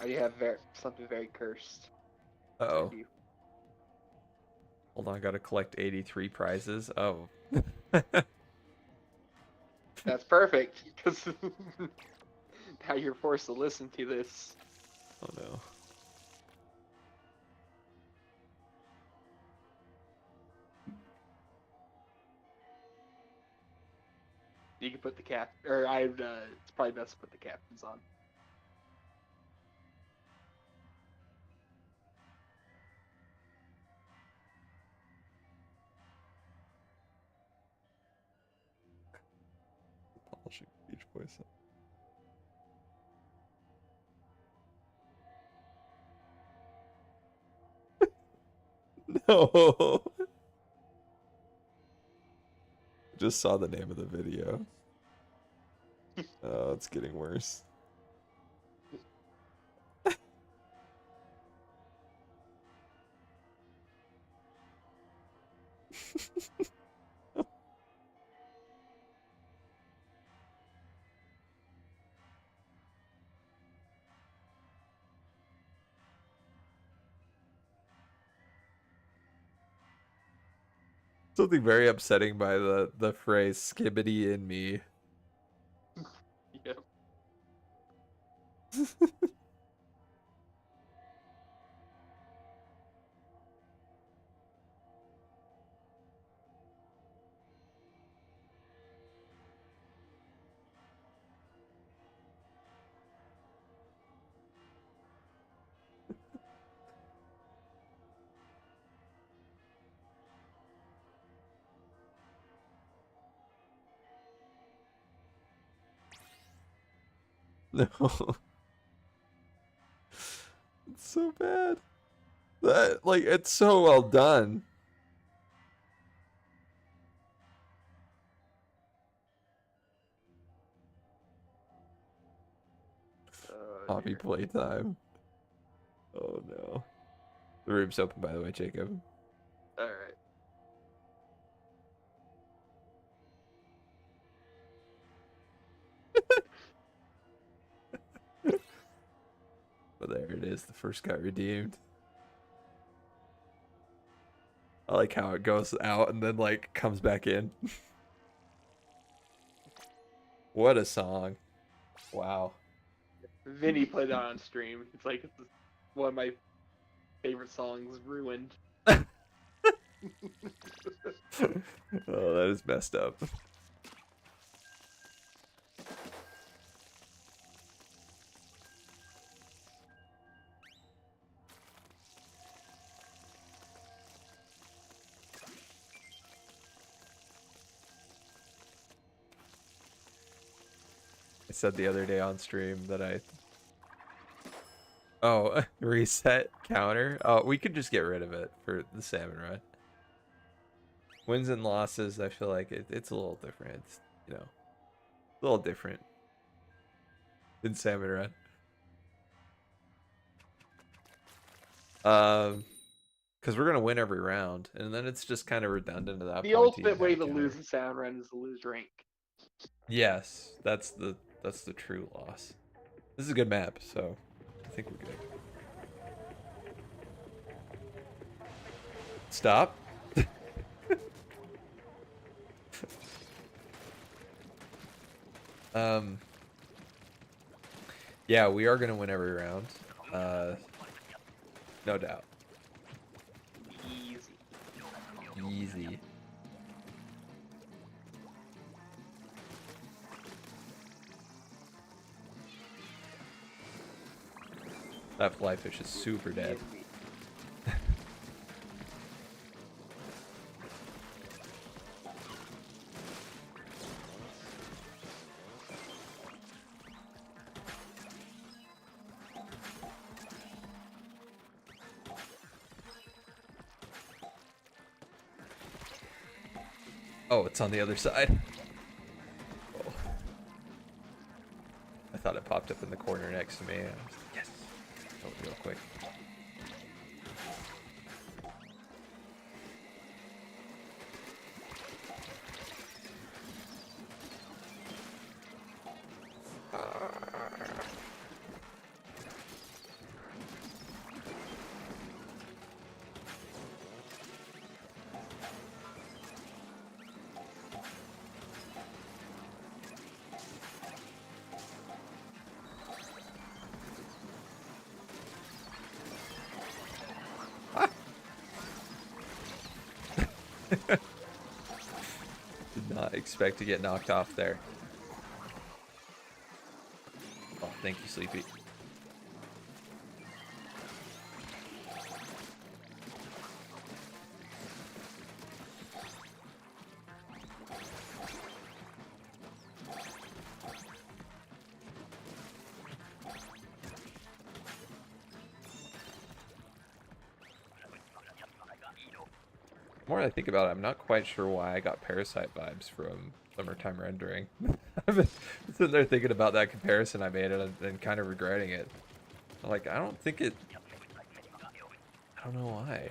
Oh, you have something very cursed. Uh-oh. You. Hold on, I gotta collect 83 prizes. Oh. That's perfect, because now you're forced to listen to this. Oh no. You can put the cap, or it's probably best to put the captains on. Polishing each voice. No. Just saw the name of the video. Oh, it's getting worse. Something very upsetting by the phrase "skibbity in me." Yep. No. It's so bad. That like it's so well done. Oh Hobby dear. playtime. Oh no. The room's open, by the way, Jacob. All right. But there it is. The first got redeemed. I like how it goes out and then like comes back in. What a song. Wow. Vinny played it on stream. It's like it's one of my favorite songs. Ruined. Oh, that is messed up. I said the other day on stream that oh, reset counter. Oh, we could just get rid of it for the salmon run. Wins and losses, I feel like it's a little different. It's, a little different. in Salmon Run. Because we're gonna win every round, and then it's just kind of redundant at that The point to ultimate even way have to lose counter. in Salmon Run is to lose rank. Yes, that's the true loss. This is a good map, so I think we're good. Stop. um. Yeah, we are gonna win every round. No doubt. Easy. Easy. That fly fish is super dead. Easy. Oh, it's on the other side. Oh. I thought it popped up in the corner next to me. I was like, yes. Oh, real quick. Did not expect to get knocked off there. Oh, thank you, Sleepy. The more I think about it, I'm not quite sure why I got Parasite vibes from Summertime Rendering. I've been sitting there thinking about that comparison I made and kind of regretting it. I'm like, I don't think it... I don't know why.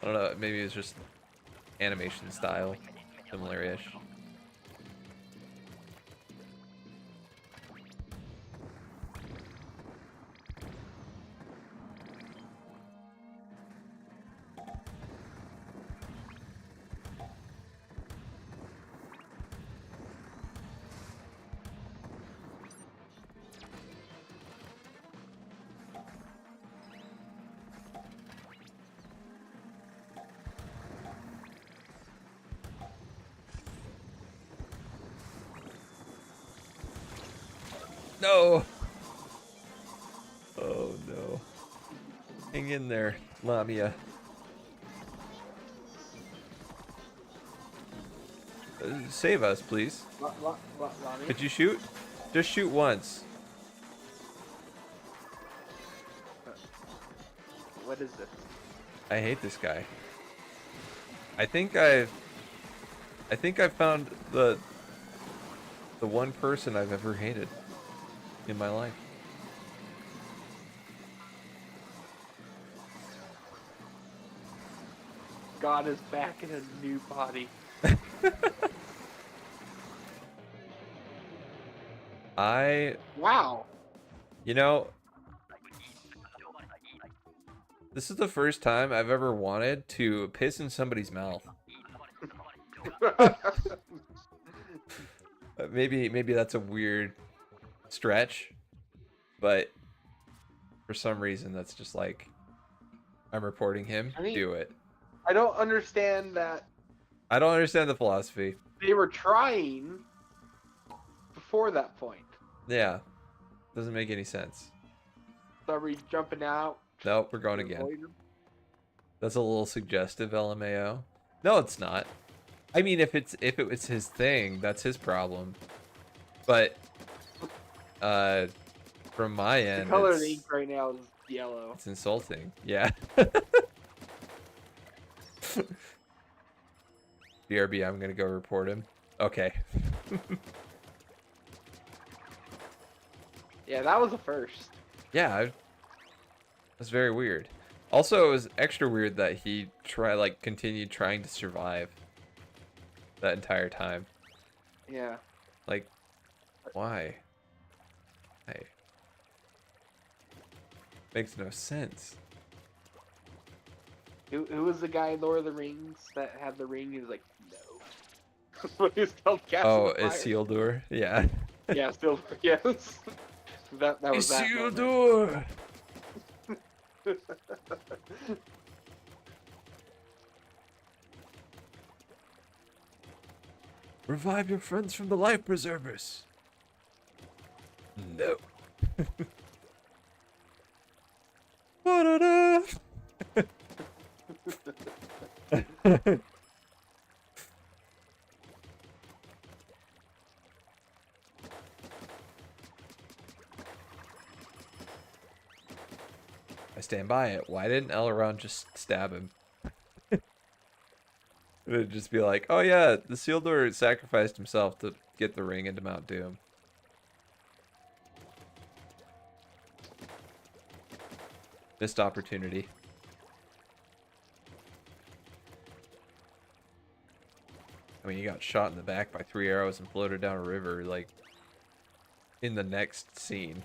I don't know, maybe it's just animation style, similar-ish. No! Oh no. Hang in there, Lamia. Save us, please. Lonnie? Could you shoot? Just shoot once. What is this? I hate this guy. I think I've found the one person I've ever hated in my life. God is back in a new body. Wow. You know, this is the first time I've ever wanted to piss in somebody's mouth. Maybe that's a weird stretch, but for some reason that's just like, I'm reporting him. I mean, Do it. I don't understand that I don't understand the philosophy. they were trying before that point. Yeah, doesn't make any sense. So are we jumping out? Nope, we're going to again. avoid them? That's a little suggestive, LMAO. No, it's not. I mean, if it was his thing, that's his problem. But from my The end, color of the ink right now is yellow. it's insulting. Yeah. BRB, I'm gonna go report him. Okay. Yeah, that was a first. Yeah, that's very weird. Also, it was extra weird that he continued trying to survive that entire time. Yeah. Like, why? Hey, makes no sense. Who was the guy in Lord of the Rings that had the ring? He was like, no. When he was telling Cast in Oh, the Fire. Isildur? Yeah. Yeah, still yes. That was that moment. Isildur! Revive your friends from the life preservers. No. Ba-da-da. I stand by it. Why didn't Elrond just stab him? It'd just be like, oh yeah, the Isildur sacrificed himself to get the ring into Mount Doom. Missed opportunity. I mean, he got shot in the back by 3 arrows and floated down a river, like, in the next scene.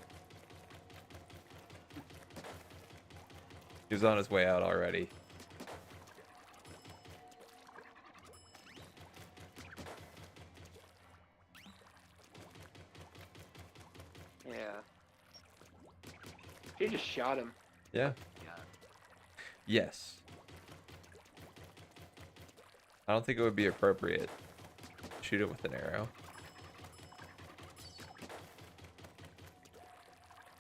He was on his way out already. Yeah. He just shot him. Yeah. Yes. I don't think it would be appropriate to shoot him with an arrow.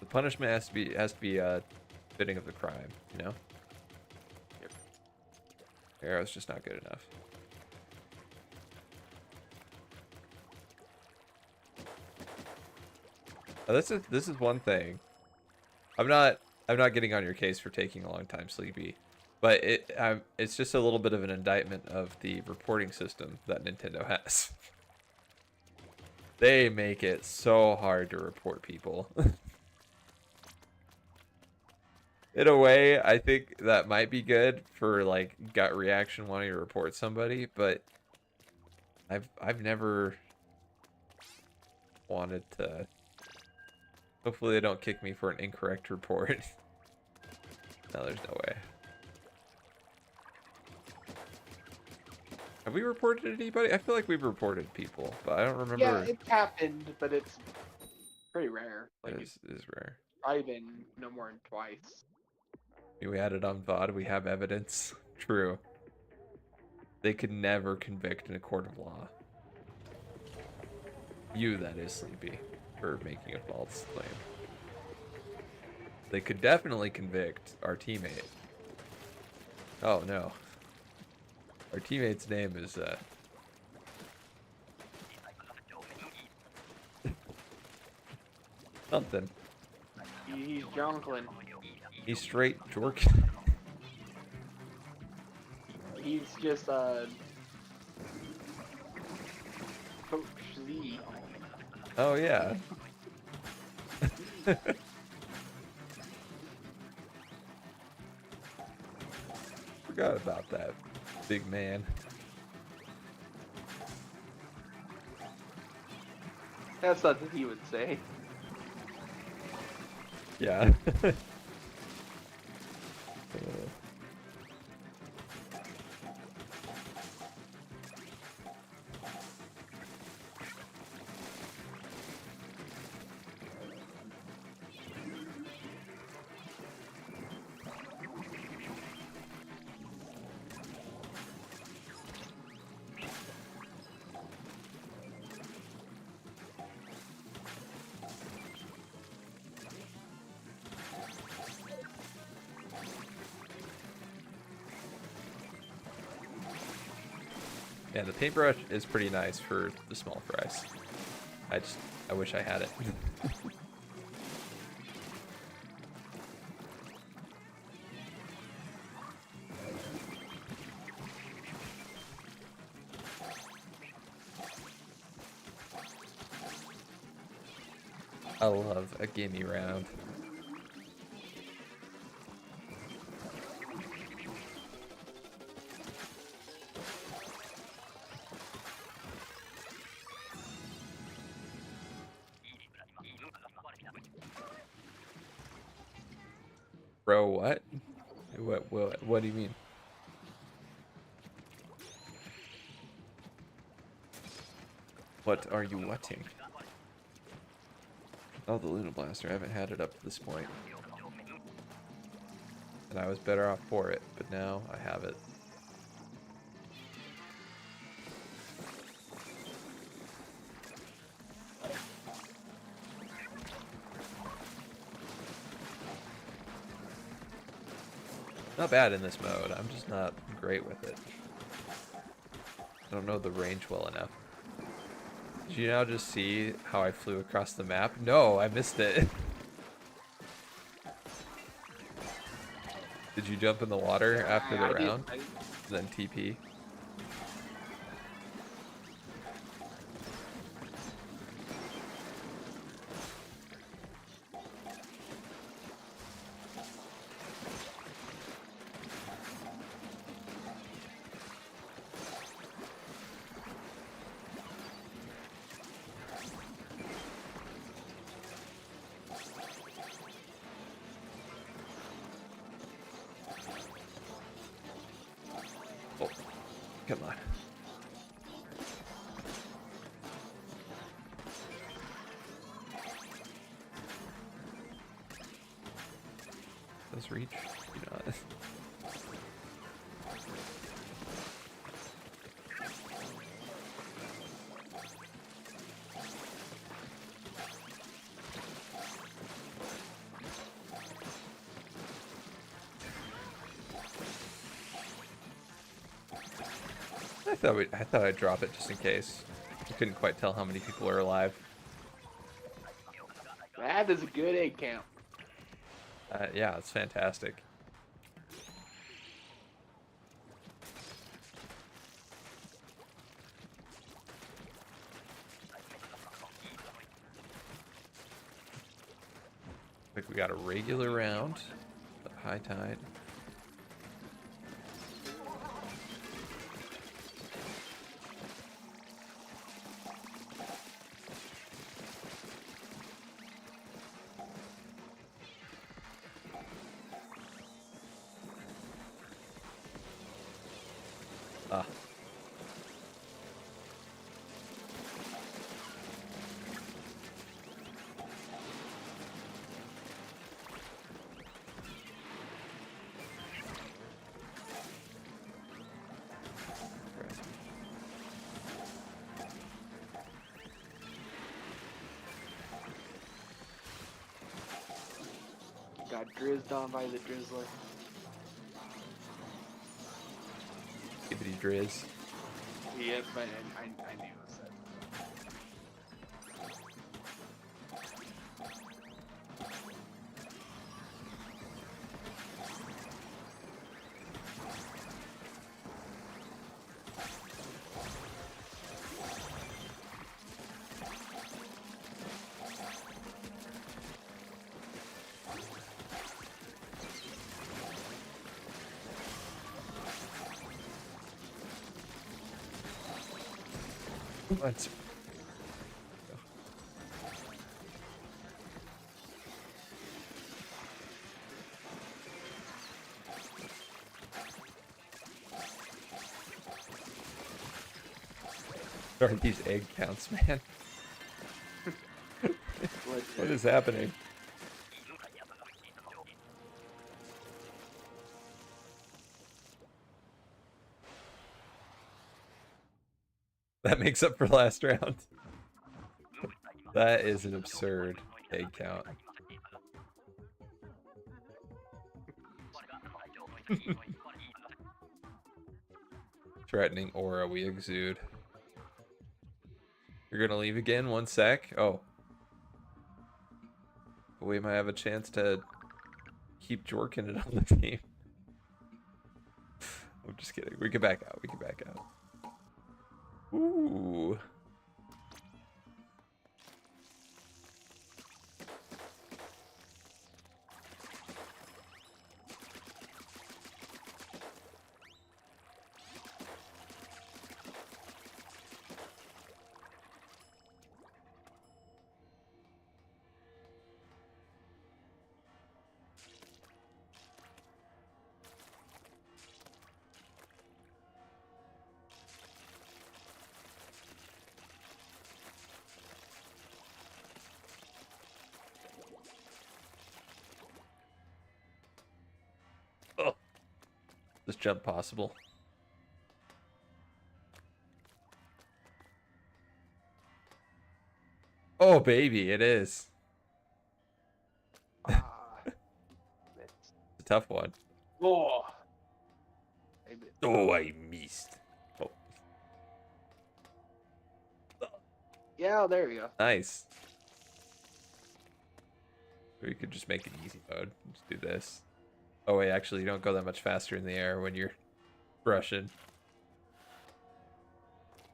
The punishment has to be fitting of the crime, you know? Yep. The arrow's just not good enough. Now, this is one thing. I'm not getting on your case for taking a long time, Sleepy, but it's just a little bit of an indictment of the reporting system that Nintendo has. They make it so hard to report people. In a way, I think that might be good for like gut reaction wanting to report somebody, but I've never wanted to. Hopefully they don't kick me for an incorrect report. No, there's no way. Have we reported anybody? I feel like we've reported people, but I don't remember. Yeah, it's happened, but it's pretty rare. Like It is rare. probably been no more than twice. We had it on VOD. We have evidence. True. They could never convict in a court of law. You, that is, Sleepy, for making a false claim. They could definitely convict our teammate. Oh, no. Our teammate's name is, something. He's Jonklin. He's straight Jork. He's just Coach Z. Oh, yeah. Forgot about that big man. That's something he would say. Yeah. Yeah, the paintbrush is pretty nice for the small fries. I wish I had it. I love a gimme round. Bro, what? What do you mean? What are you whatting? Oh, the Luna Blaster. I haven't had it up to this point. And I was better off for it, but now I have it. Not bad in this mode, I'm just not great with it. I don't know the range well enough. Did you now just see how I flew across the map? No, I missed it. Did you jump in the water after the round? Then TP? Oh, come on. Does reach? You know. I thought I'd drop it just in case. I couldn't quite tell how many people are alive. That is a good egg count. Yeah, it's fantastic. Like we got a regular round, high tide. Ah. Got drizzed on by the drizzler. Gibbity drizz. Yep, I knew it was that. What? What are these egg counts, man? What is happening? That makes up for last round. That is an absurd egg count. Threatening aura we exude. You're gonna leave again? 1 sec? Oh. We might have a chance to keep jorking it on the team. I'm just kidding. We can back out. We can back out. Ooh. This jump possible. Oh, baby, it is. Ah, missed. It's a tough one. Oh, I missed. Oh, I missed. Oh, Yeah, there we go. nice. Or you could just make it easy mode. Just do this. Oh, wait, actually, you don't go that much faster in the air when you're brushing.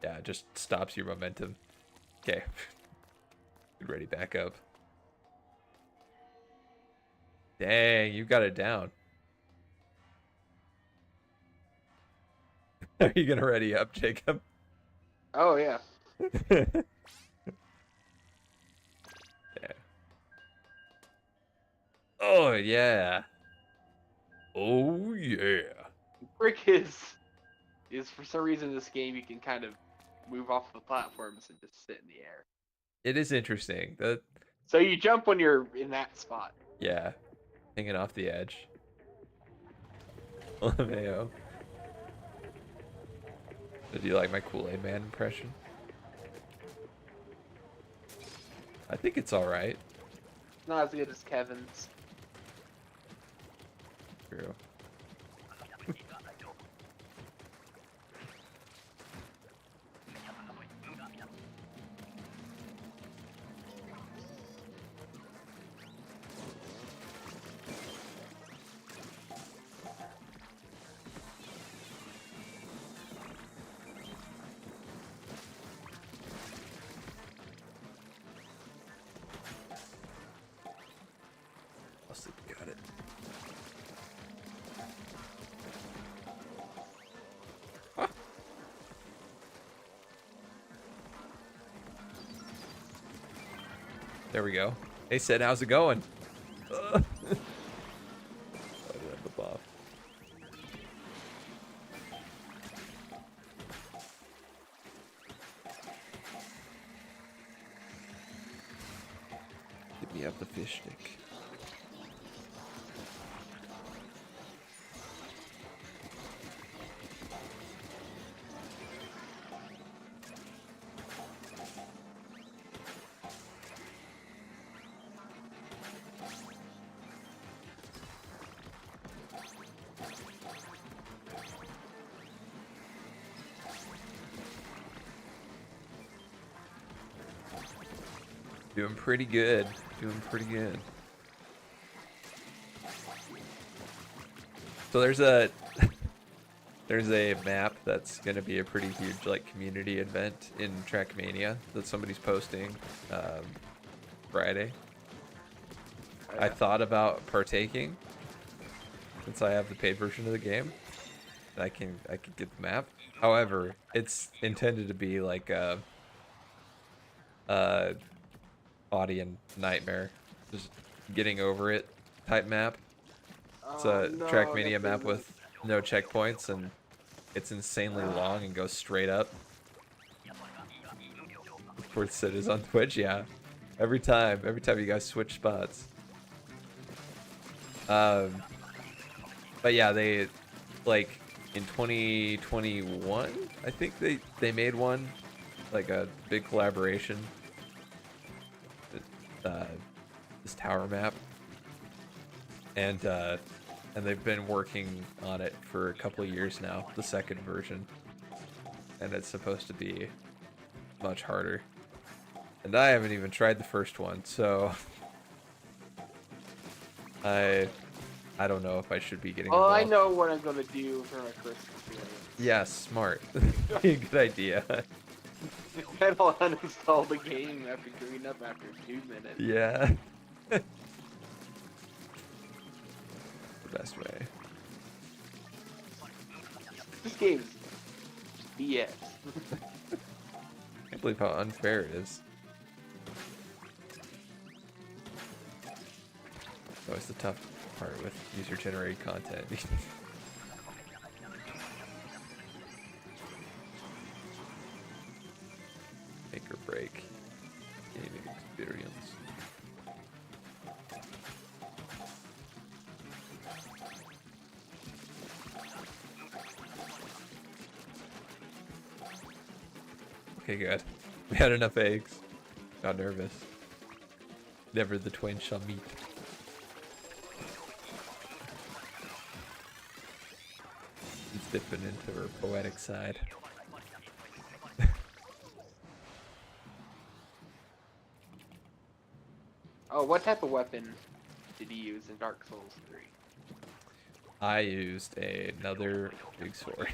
Yeah, it just stops your momentum. Okay. Get ready, back up. Dang, you got it down. Are you gonna ready up, Jacob? Oh yeah. Yeah. Oh yeah. Oh yeah. Trick is for some reason in this game you can kind of move off the platforms and just sit in the air. It is interesting. That So you jump when you're in that spot. yeah, hanging off the edge. LMAO. Did you like my Kool-Aid Man impression? I think it's all right. Not as good as Kevin's. True. Got it. Huh. There we go. Hey, Sid, how's it going? I did have the buff. Give me up the fish stick. Doing pretty good. Doing pretty good. So there's a there's a map that's gonna be a pretty huge like community event in Trackmania that somebody's posting Friday. Oh, I yeah. thought about partaking since I have the paid version of the game. And I could get the map. However, it's intended to be like a audience nightmare, just getting over it type map. It's a no, Trackmania that map thing with no checkpoints, and it's insanely long and goes straight up. Fourth Sid is on Twitch, yeah. Every time you guys switch spots. But yeah, they like in 2021, I think they made one, like a big collaboration. This tower map, and they've been working on it for a couple of years now, the second version, and it's supposed to be much harder. And I haven't even tried the first one, so I don't know if I should be getting Oh, I involved. know what I'm gonna do for my first experience. Yeah, smart. Good idea. Then I'll uninstall the game after green up after 2 minutes. Yeah. The best way. This game's BS. I can't believe how unfair it is. It's always the tough part with user-generated content. Make or break gaming experience. Okay, good. We had enough eggs. Got nervous. Never the twain shall meet. He's dipping into her poetic side. Oh, what type of weapon did he use in Dark Souls 3? I used another big sword.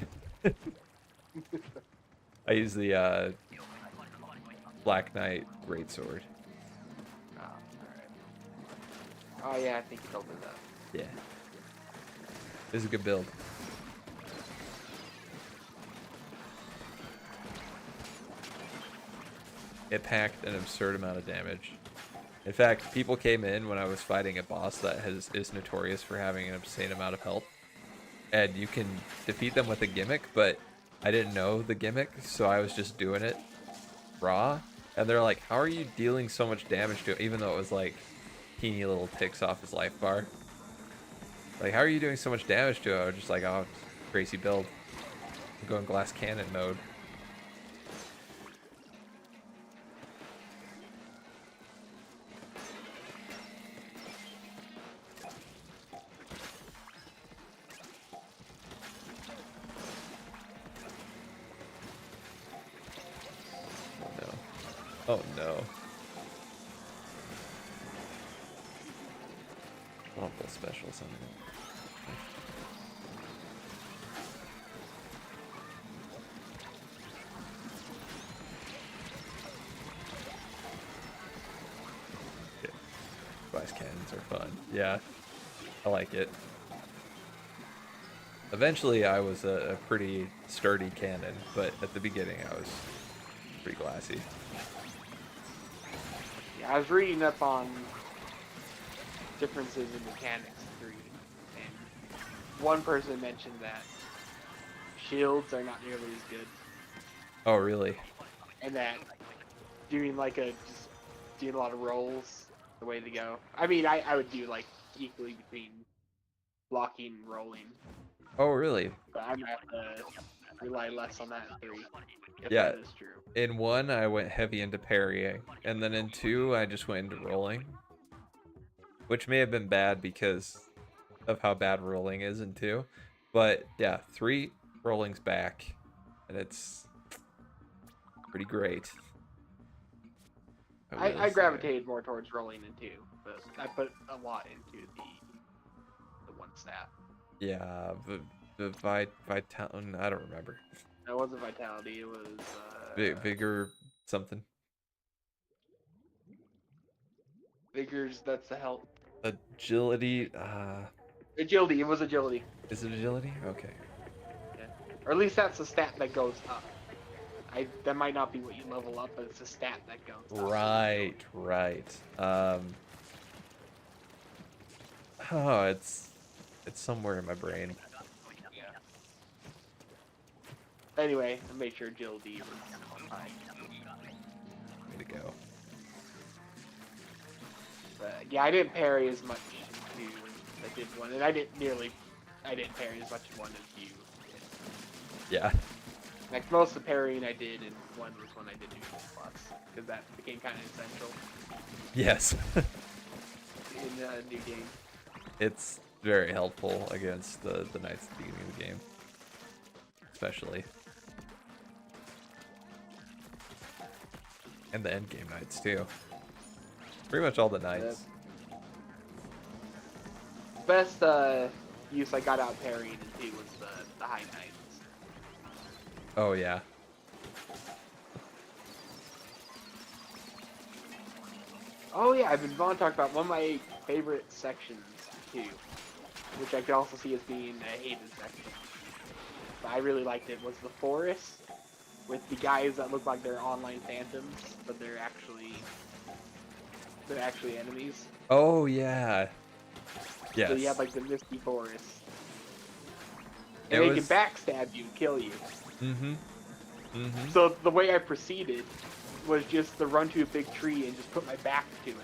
I used the Black Knight greatsword. Oh, alright. Oh yeah, I think you told me that. Yeah. This is a good build. It packed an absurd amount of damage. In fact, people came in when I was fighting a boss that is notorious for having an insane amount of health. And you can defeat them with a gimmick, but I didn't know the gimmick, so I was just doing it raw. And they're like, how are you dealing so much damage to it? Even though it was like teeny little ticks off his life bar. Like, how are you doing so much damage to it? I was just like, oh, crazy build. I'm going glass cannon mode. Oh no. Awful special something. Yeah. Glass cannons are fun. Yeah. I like it. Eventually I was a pretty sturdy cannon, but at the beginning I was pretty glassy. Yeah, I was reading up on differences in mechanics 3, and one person mentioned that shields are not nearly as good, Oh really? and that doing just doing a lot of rolls the way to go. I mean, I would do like equally between blocking and rolling, Oh really? but I'm gonna have to rely less on that in 3, if Yeah. that is true. In 1 I went heavy into parrying, and then in 2 I just went into rolling. Which may have been bad because of how bad rolling is in 2. But yeah, 3, rolling's back. And it's pretty great. I gravitated more towards rolling in 2, but I put a lot into the one stat. Yeah, the Vital... I don't remember. That wasn't vitality, it was Vigor something. vigors, that's the health. Agility, Agility, it was agility. is it agility? Okay. Yeah. Or at least that's the stat that goes up. That might not be what you level up, but it's a stat that goes up. Right. Oh, it's somewhere in my brain. Yeah. Anyway, I made sure agility was high. Way to go. But yeah, I didn't parry as much in 2 as I did 1, and I didn't parry as much in 1 as you did. Yeah. Like, most of the parrying I did in 1 was when I did New Plus, because that became kind of essential Yes. in the new game. It's very helpful against the knights at the beginning of the game. Especially. And the end game knights too. Pretty much all the knights. Best use I got out parrying in 2 was the high knights. Oh yeah. Oh yeah, I've been want to talk about one of my favorite sections too, which I could also see as being a hated section. But I really liked it, was the forest with the guys that look like they're online phantoms, but they're actually enemies. Oh yeah. Yes. So you have like the misty forest. And they can backstab you and kill you. So the way I proceeded was just to run to a big tree and just put my back to it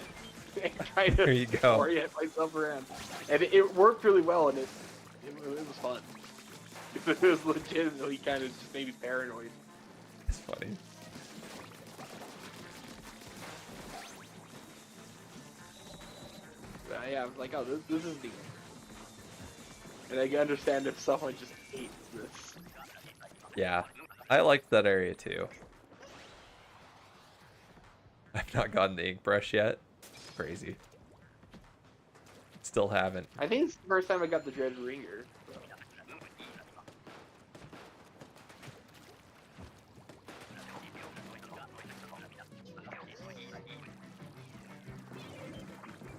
and try to orient myself around. And it worked really well, and it was fun. It was legitimately kind of just maybe paranoid. It's funny. Yeah, I was like, oh, this is neat. And I can understand if someone just hates this. Yeah, I liked that area too. I've not gotten the ink brush yet. Crazy. Still haven't. I think it's the first time I got the dreaded ringer. So.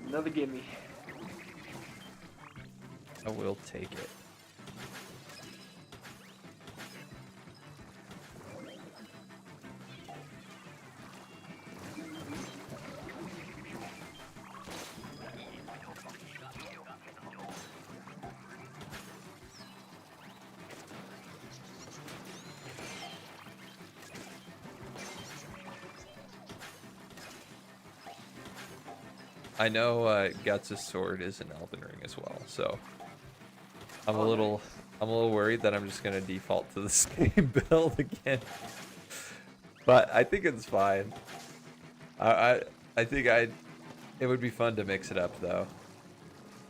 Another gimme. I will take it. I know Guts' sword is an Elden Ring as well, so I'm a little worried that I'm just gonna default to the same build again. But I think it's fine. I think it would be fun to mix it up though.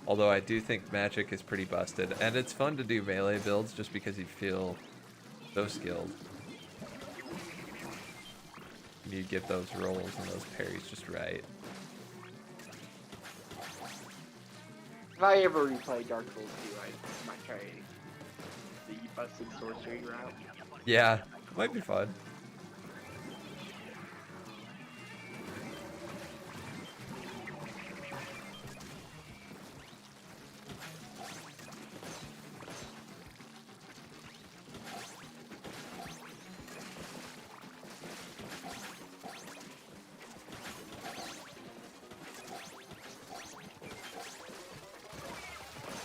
Although I do think magic is pretty busted, and it's fun to do melee builds just because you feel so skilled. You get those rolls and those parries just right. If I ever replay Dark Souls 2, I might try the busted sorcery route. Yeah, might be fun.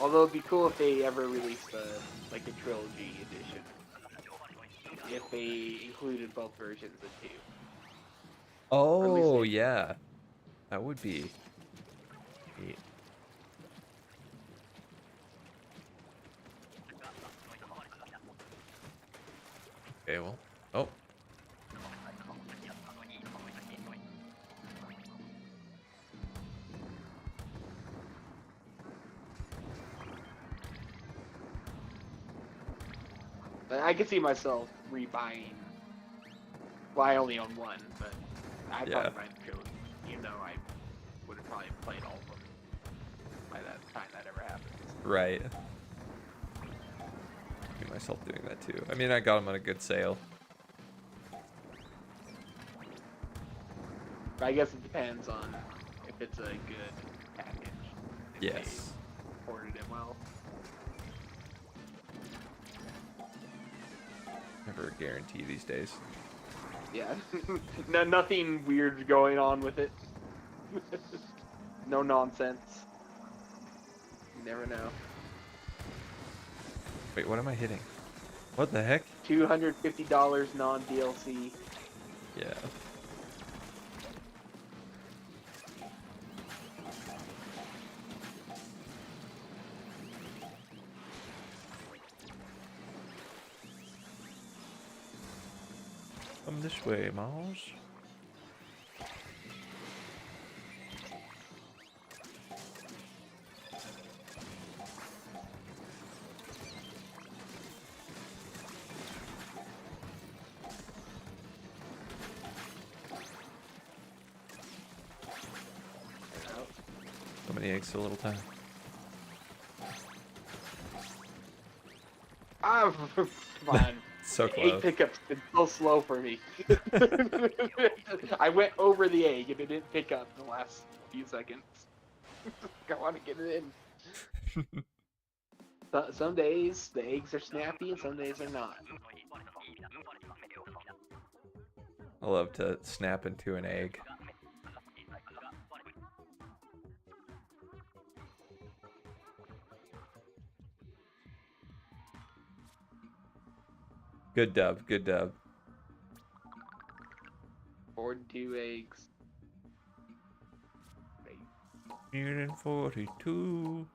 Although it'd be cool if they ever released like a trilogy edition. If they included both versions of 2. Oh, yeah. That would be neat. Okay, well. Oh. But I could see myself rebuying. Well, I only own one, but I'd Yeah. probably buy the trilogy, even though I would have probably played all of them by that time that ever happens. Right. See myself doing that too. I mean, I got them on a good sale. But I guess it depends on if it's a good package. If Yes. they ported it well. Never a guarantee these days. Yeah. Nothing weird going on with it. No nonsense. You never know. Wait, what am I hitting? What the heck? $250 non-DLC. Yeah. Come this way, Miles. So many eggs, so little time. Come on. So The egg close. pickup's been so slow for me. I went over the egg and it didn't pick up in the last few seconds. I want to get it in. Some days the eggs are snappy and some days they're not. I love to snap into an egg. Good dub, good dub. 42 eggs. 142.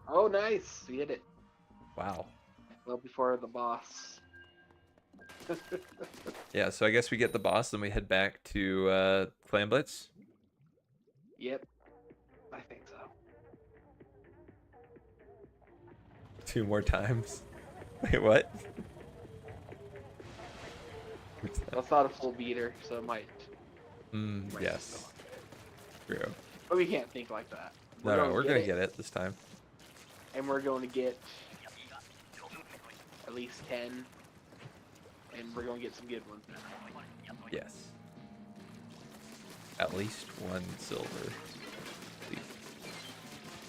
Oh, nice! We hit it. Wow. Well before the boss. Yeah, so I guess we get the boss, then we head back to Clan Blitz. Yep. I think so. 2 more times. Wait, what? Well, it's not a full beater, so it might. Yes. True. But we can't think like that. No, we're gonna get it this time. And we're going to get at least 10. And we're going to get some good ones. Yes. At least 1 silver.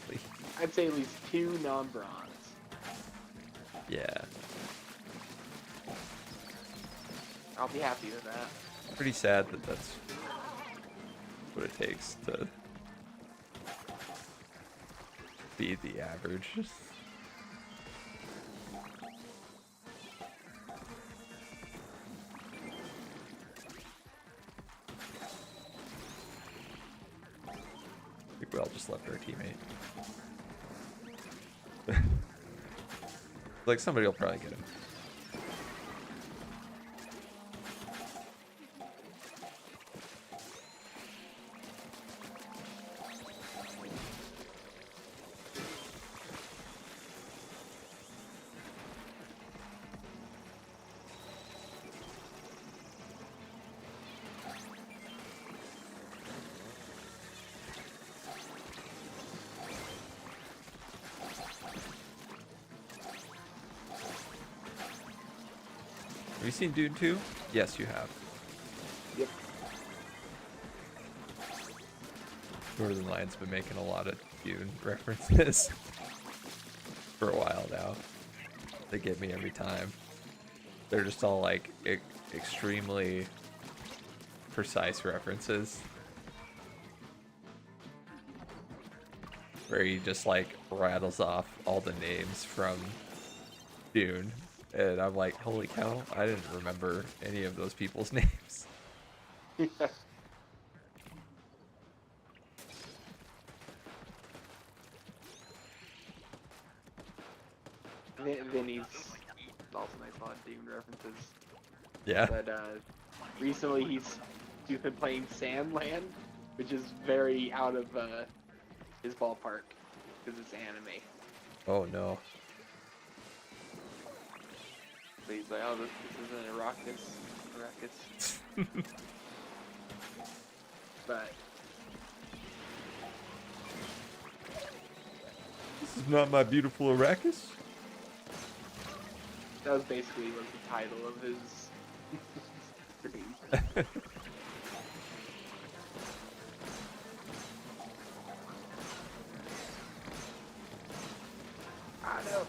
Please. I'd say at least 2 non-bronze. Yeah. I'll be happy with that. Pretty sad that that's what it takes to be the average. I think we all just left our teammate. Like somebody will probably get him. Have you seen Dune 2? Yes, you have. Yep. Northern Lions been making a lot of Dune references for a while now. They get me every time. They're just all like extremely precise references. Where he just like rattles off all the names from Dune. And I'm like, holy cow, I didn't remember any of those people's names. Yeah. Vinny's also makes a lot of Dune references. Yeah. But recently he's been playing Sandland, which is very out of his ballpark because it's anime. Oh no. So he's like, oh, this isn't Arrakis. But This is not my beautiful Arrakis. that was basically was the title of his stream. I know.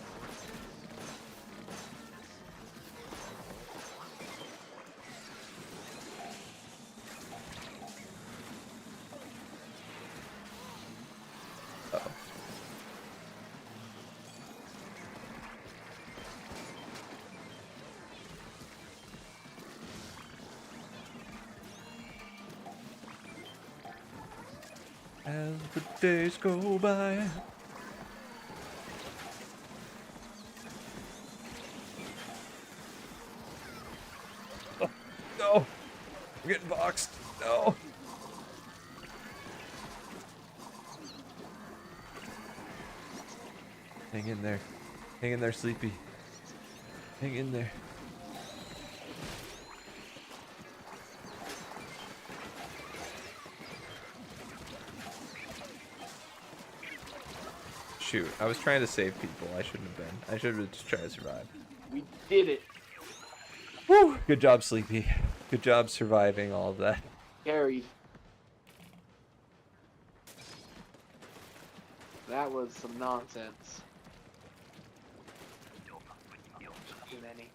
Uh-oh. As the days go by. Oh, no! I'm getting boxed. No! Hang in there. Hang in there, Sleepy. Hang in there. Shoot, I was trying to save people. I shouldn't have been. I should have just tried to survive. We did it. Woo! Good job, Sleepy. Good job surviving all of that. Carried. That was some nonsense. Too many.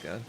Good.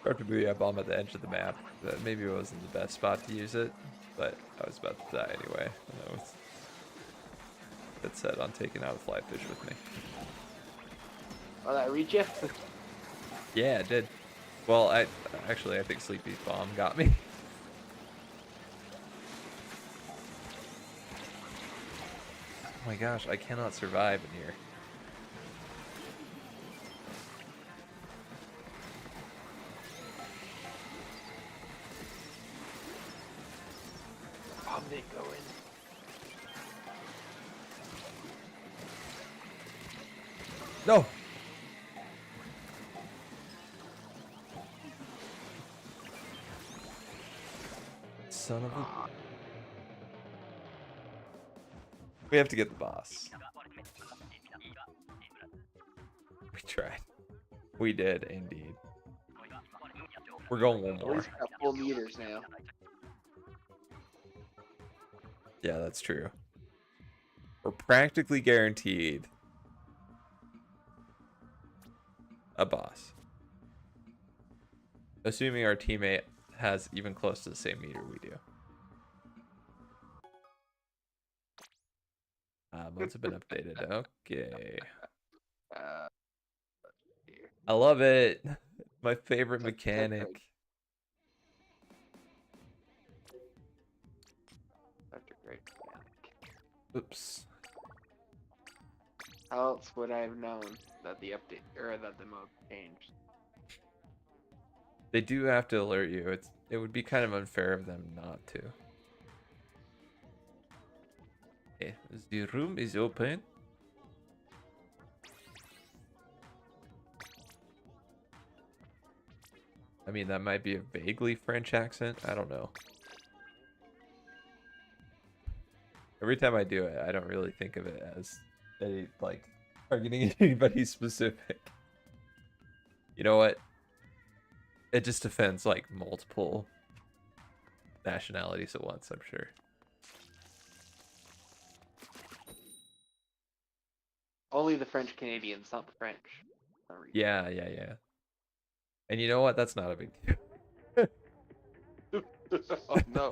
Preferably I bomb at the edge of the map. Maybe it wasn't the best spot to use it, but I was about to die anyway. And I was dead set on taking out a fly fish with me. Oh, that reach you? Yeah, it did. Well, I think Sleepy's bomb got me. Oh my gosh, I cannot survive in here. Bomb didn't go in. No! Son of a... We have to get the boss. We tried. We did, indeed. We're going one At more. least got full meters now. Yeah, that's true. We're practically guaranteed a boss. Assuming our teammate has even close to the same meter we do. Modes have been updated. Okay. I love it. My favorite mechanic. Such a great mechanic. Oops. How else would I have known that the update or that the mode changed? They do have to alert you. It would be kind of unfair of them not to. Okay, the room is open. I mean, that might be a vaguely French accent. I don't know. Every time I do it, I don't really think of it as like targeting anybody specific. You know what? It just offends like multiple nationalities at once, I'm sure. Only the French Canadians, not the French. Yeah. And you know what? That's not a big deal. Oh no.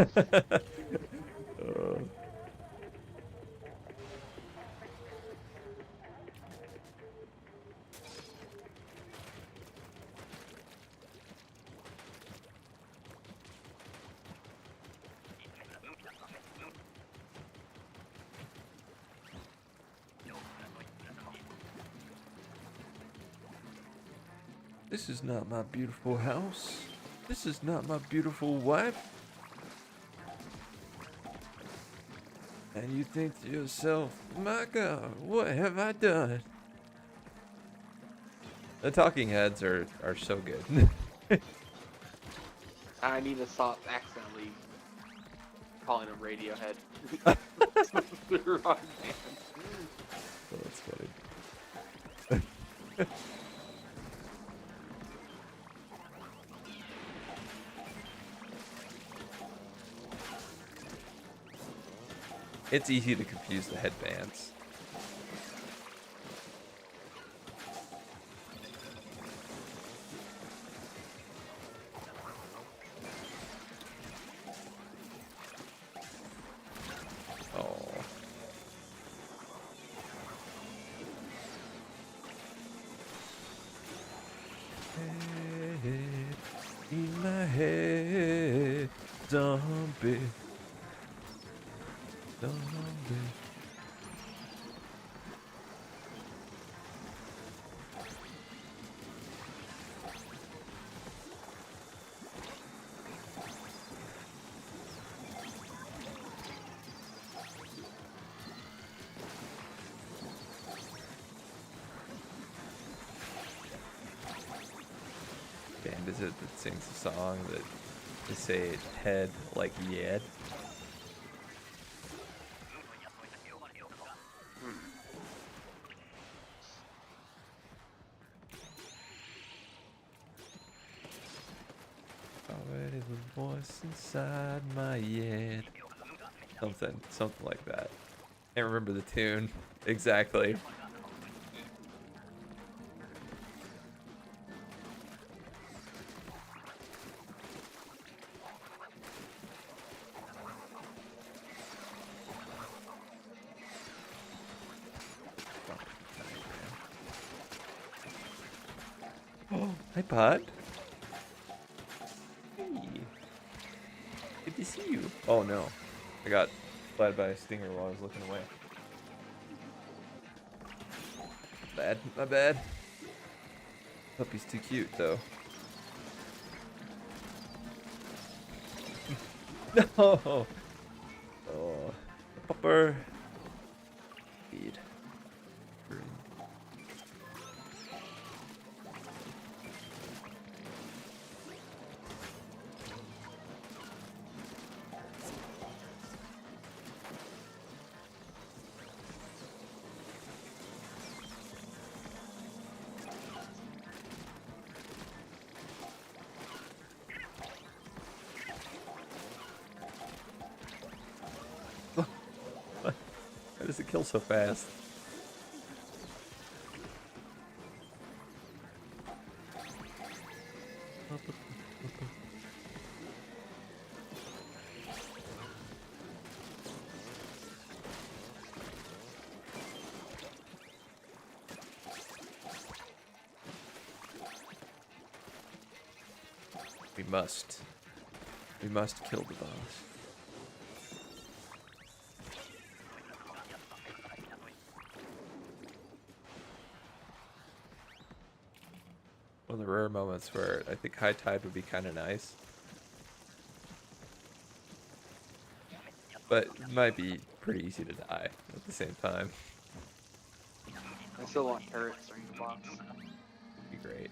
This is not my beautiful house. This is not my beautiful wife. And you think to yourself, my God, what have I done? The talking heads are so good. I need to stop accidentally calling him Radiohead. The wrong man. Oh, that's funny. It's easy to confuse the headbands. Oh. Head in my head, zombie. Band is it that sings a song that they say head like yed? Already the voice inside my head. Something like that. Can't remember the tune exactly. Hi, Pod. Hey. Good to see you. Oh no. I got flagged by a stinger while I was looking away. Bad. My bad. Puppy's too cute, though. No! Oh. A pupper. Feed. Why does it kill so fast? We must kill the boss. One of the rare moments where I think high tide would be kind of nice. But it might be pretty easy to die at the same time. I still want turrets during the boss. Be great.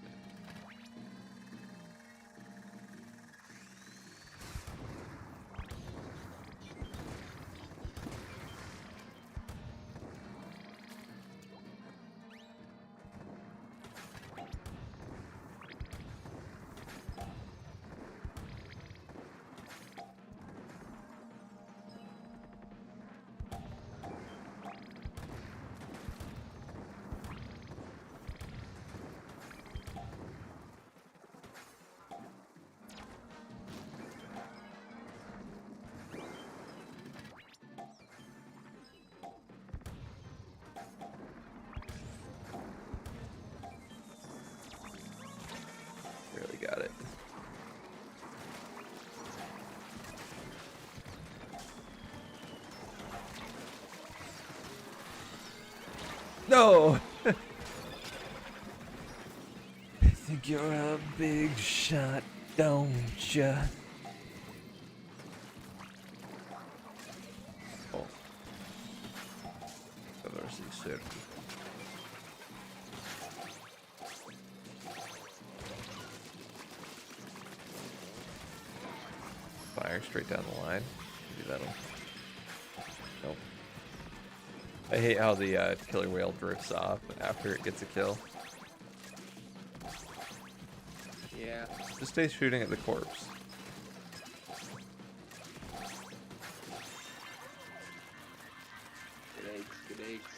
Really got it. No! I think you're a big shot, don't ya? Oh. Eviscerating. Fire straight down the line. Maybe that'll. Nope. I hate how the killer whale drifts off after it gets a kill. Yeah. Just stay shooting at the corpse. Good eggs, good eggs.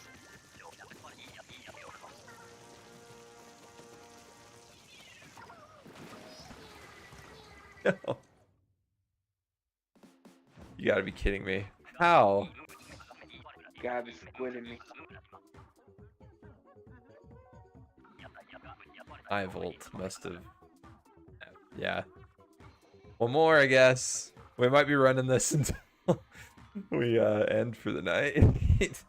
No. You gotta be kidding me. How? God is squidding me. High volt must have. Yeah. One more, I guess. We might be running this until we end for the night.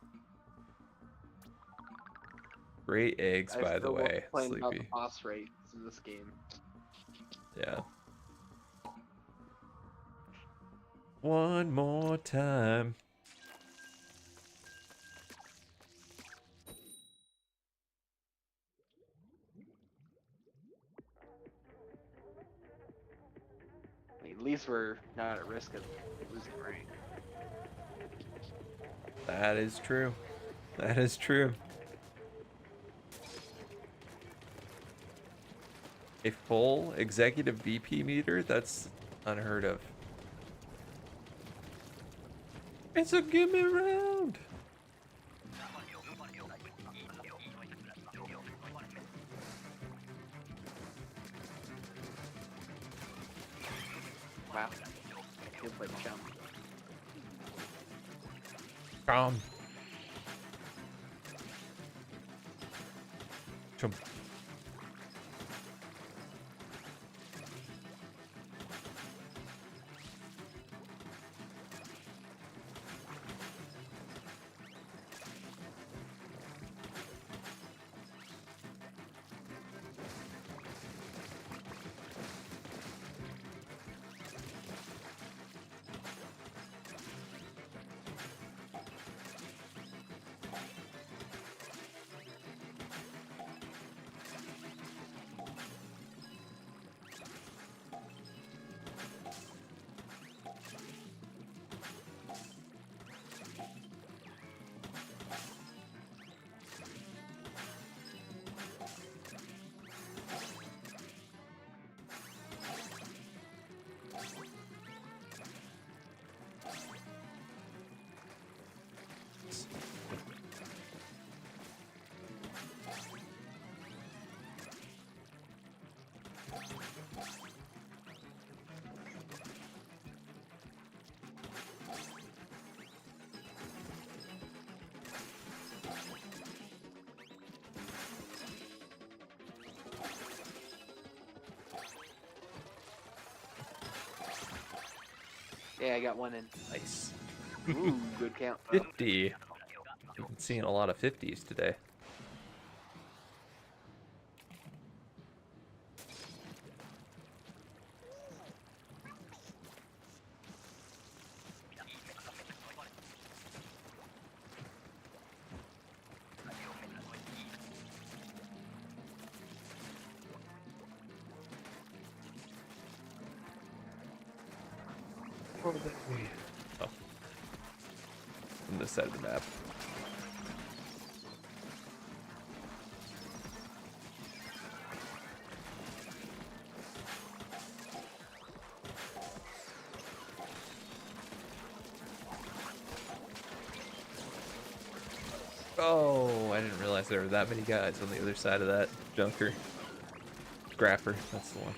Great eggs, I by the still love way, playing about the Sleepy. boss rates in this game. Yeah. One more time. I mean, at least we're not at risk of losing rank. That is true. That is true. A full executive VP meter? That's unheard of. It's a gimme round. Wow. Good play, chump. Chum. Chum. Yeah, I got one in. Nice. Ooh, good count. 50. I've been seeing a lot of 50s today. Oh, on this side of the map. Oh, I didn't realize there were that many guys on the other side of that junker. Scrapper, that's the one.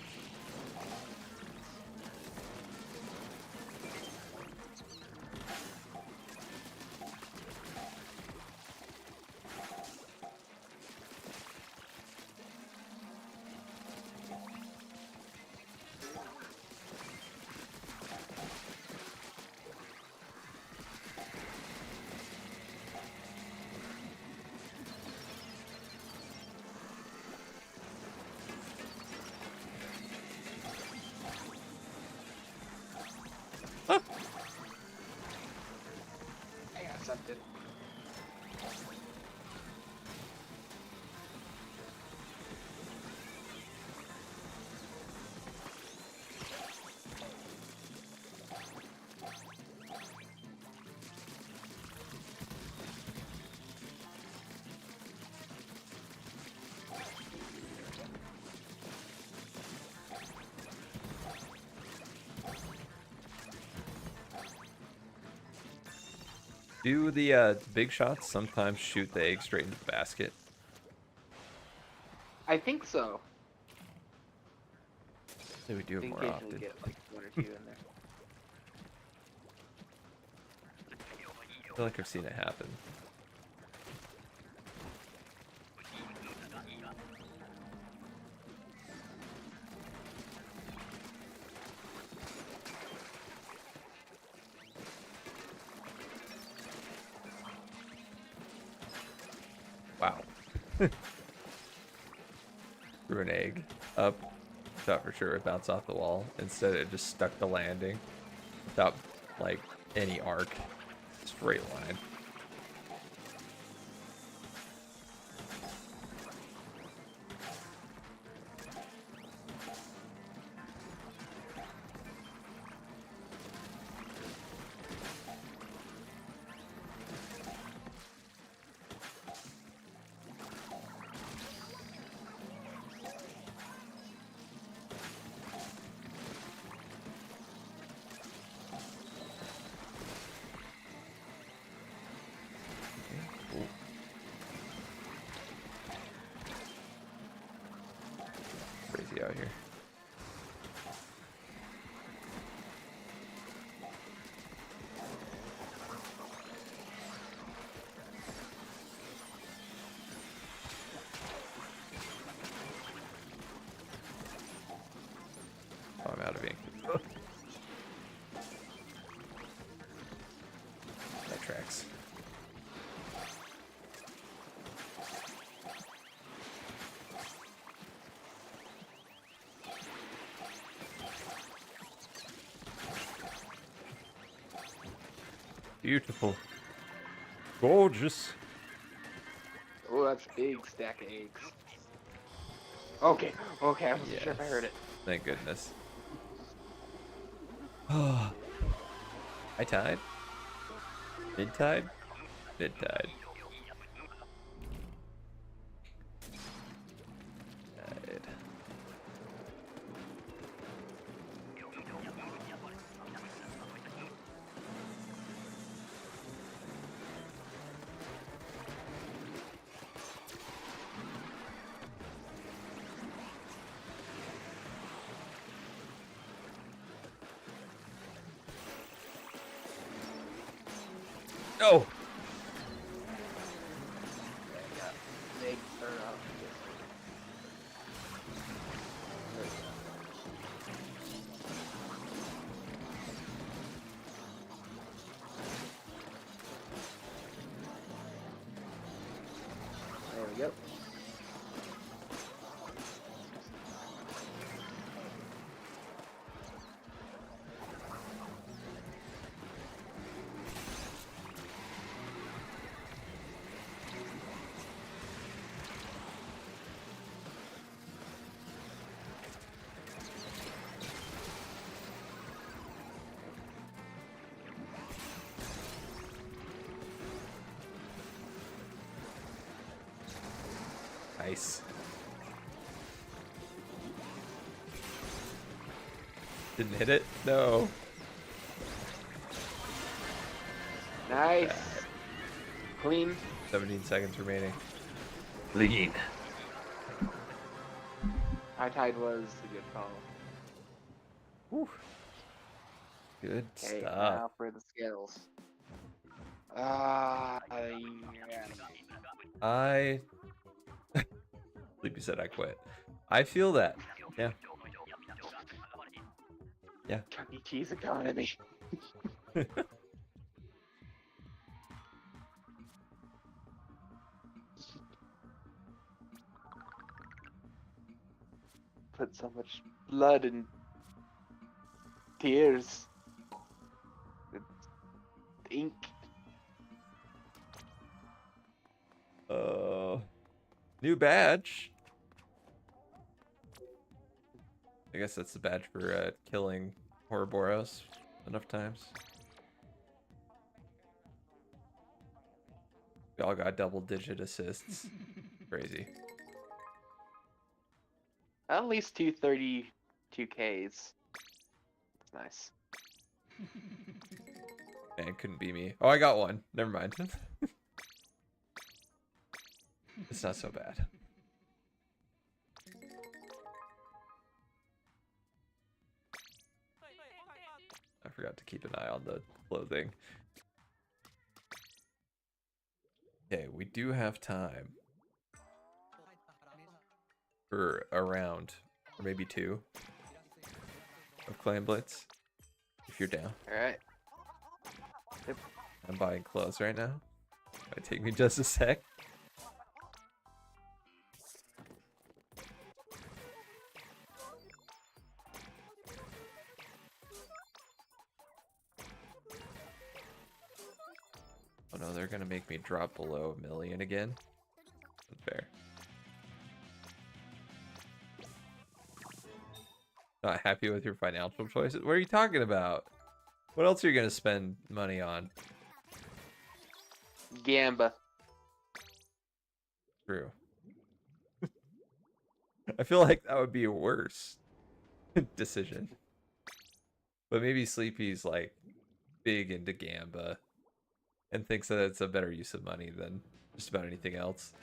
Huh. I got something. Do the big shots sometimes shoot the egg straight into the basket? I think so. Maybe we do it You more occasionally often. get like one or two in there. I feel like I've seen it happen. Wow. Threw an egg up. Thought for sure it bounced off the wall. Instead, it just stuck the landing without, like, any arc. Straight line. Ooh. Crazy out here. Oh, I'm out of ink. That tracks. Beautiful. Gorgeous. Oh, that's a big stack of eggs. Okay, okay, I wasn't sure if I heard it. Thank goodness. High tide? Mid tide? Mid tide. Tide. No! Egg, or, Nice. Didn't hit it? No. Nice. Bad. Clean. 17 seconds remaining. Lean. High Tide was a good call. Whew. Good Okay, stuff. now for the skills. Yeah. Sleepy said I quit. I feel that. Yeah. Yeah. Chuck E. Cheese economy. Put so much blood and tears. With ink. New badge. I guess that's the badge for killing Ouroboros enough times. We all got double-digit assists. Crazy. At least 232Ks. That's nice. Man, couldn't be me. Oh, I got one. Never mind. It's not so bad. I forgot to keep an eye on the clothing. Okay, we do have time for a round, or maybe two, of Clan Blitz, if you're down. Alright. I'm buying clothes right now. Might take me just a sec. Oh no, they're gonna make me drop below 1 million again. Unfair. Not happy with your financial choices? What are you talking about? What else are you gonna spend money on? Gamba. True. I feel like that would be a worse decision. But maybe Sleepy's like big into Gamba and thinks that it's a better use of money than just about anything else.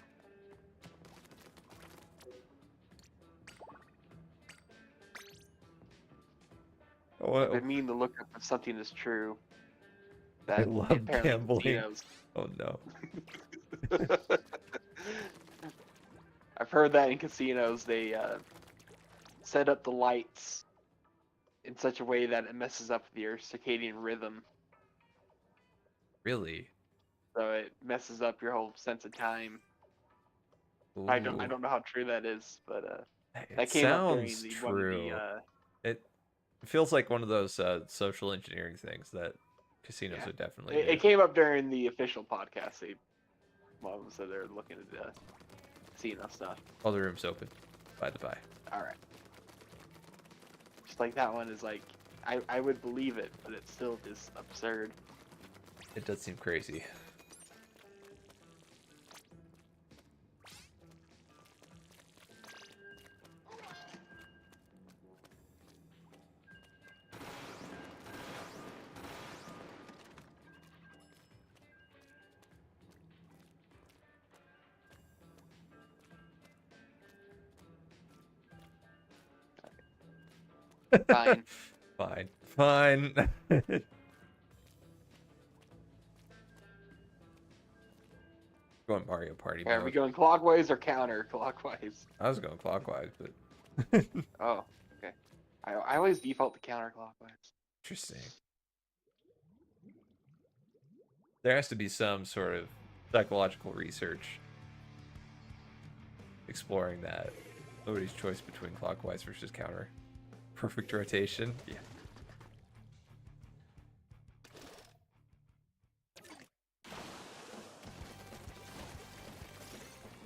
I've been meaning to look up if something is true. I love apparently gambling. casinos- Oh no. I've heard that in casinos they set up the lights in such a way that it messes up your circadian rhythm. Really? So it messes up your whole sense of time. Ooh. I don't know how true that is, but It that came up during sounds the true. one of the It feels like one of those social engineering things that casinos would definitely do. it came up during the official podcast. One of them said they're looking at casino stuff. All the rooms open, by the by. All right. Just like that one is like, I would believe it, but it's still just absurd. It does seem crazy. Fine. Fine. Fine. Going Mario Party Are mode. we going clockwise or counterclockwise? I was going clockwise, but Oh, okay. I always default to counterclockwise. interesting. There has to be some sort of psychological research exploring that. Nobody's choice between clockwise versus counter. Perfect rotation. Yeah.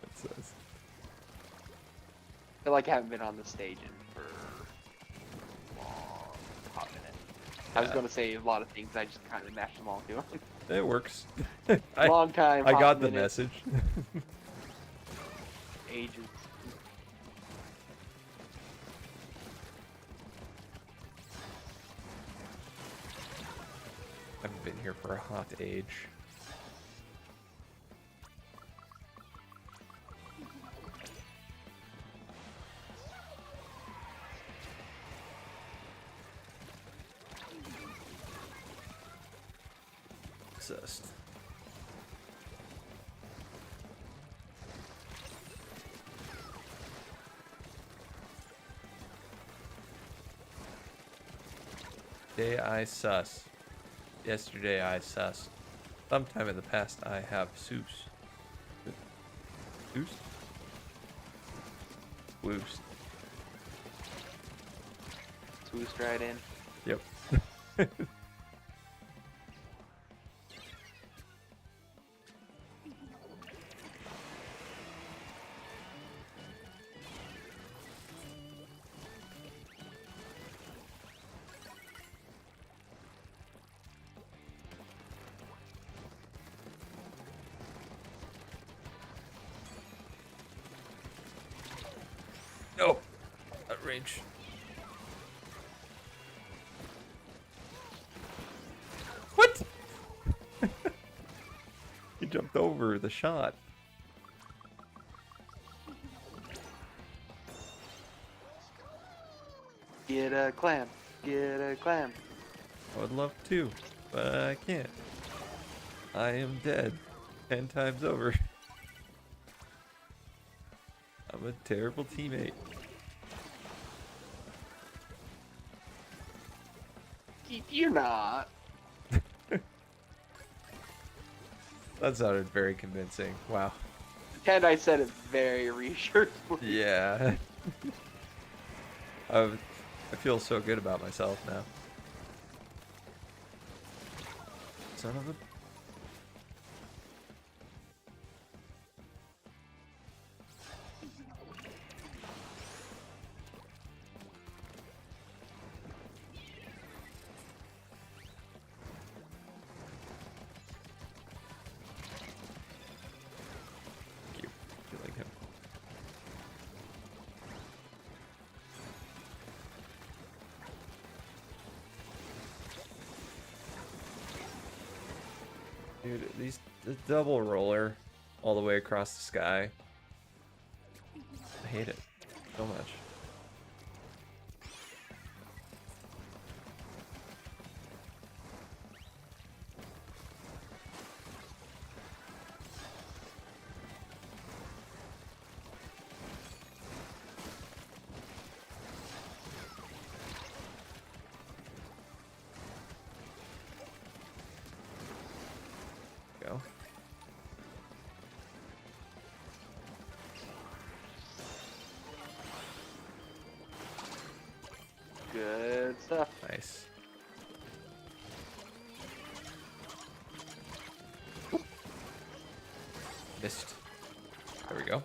It says. I feel like I haven't been on the stage for a long hot minute. I was Yeah. going to say a lot of things, I just kind of mashed them all to it. It works. Long time. I hot got the minute. message. ages. I've been here for a hot age. Obsessed. Day I sus. Yesterday I sus. Sometime in the past I have Seuss. Seuss? Woost. Swoosed right in. Yep. No! That range. What? He jumped over the shot. Get a clam. Get a clam. I would love to, but I can't. I am dead 10 times over. I'm a terrible teammate. You're not. That sounded very convincing. Wow. And I said it very reassuringly. Yeah. I feel so good about myself now. Son of a... Thank you. Killing him. Dude, the double roller all the way across the sky. I hate it so much. Go. Good stuff. Nice. Missed. There we go.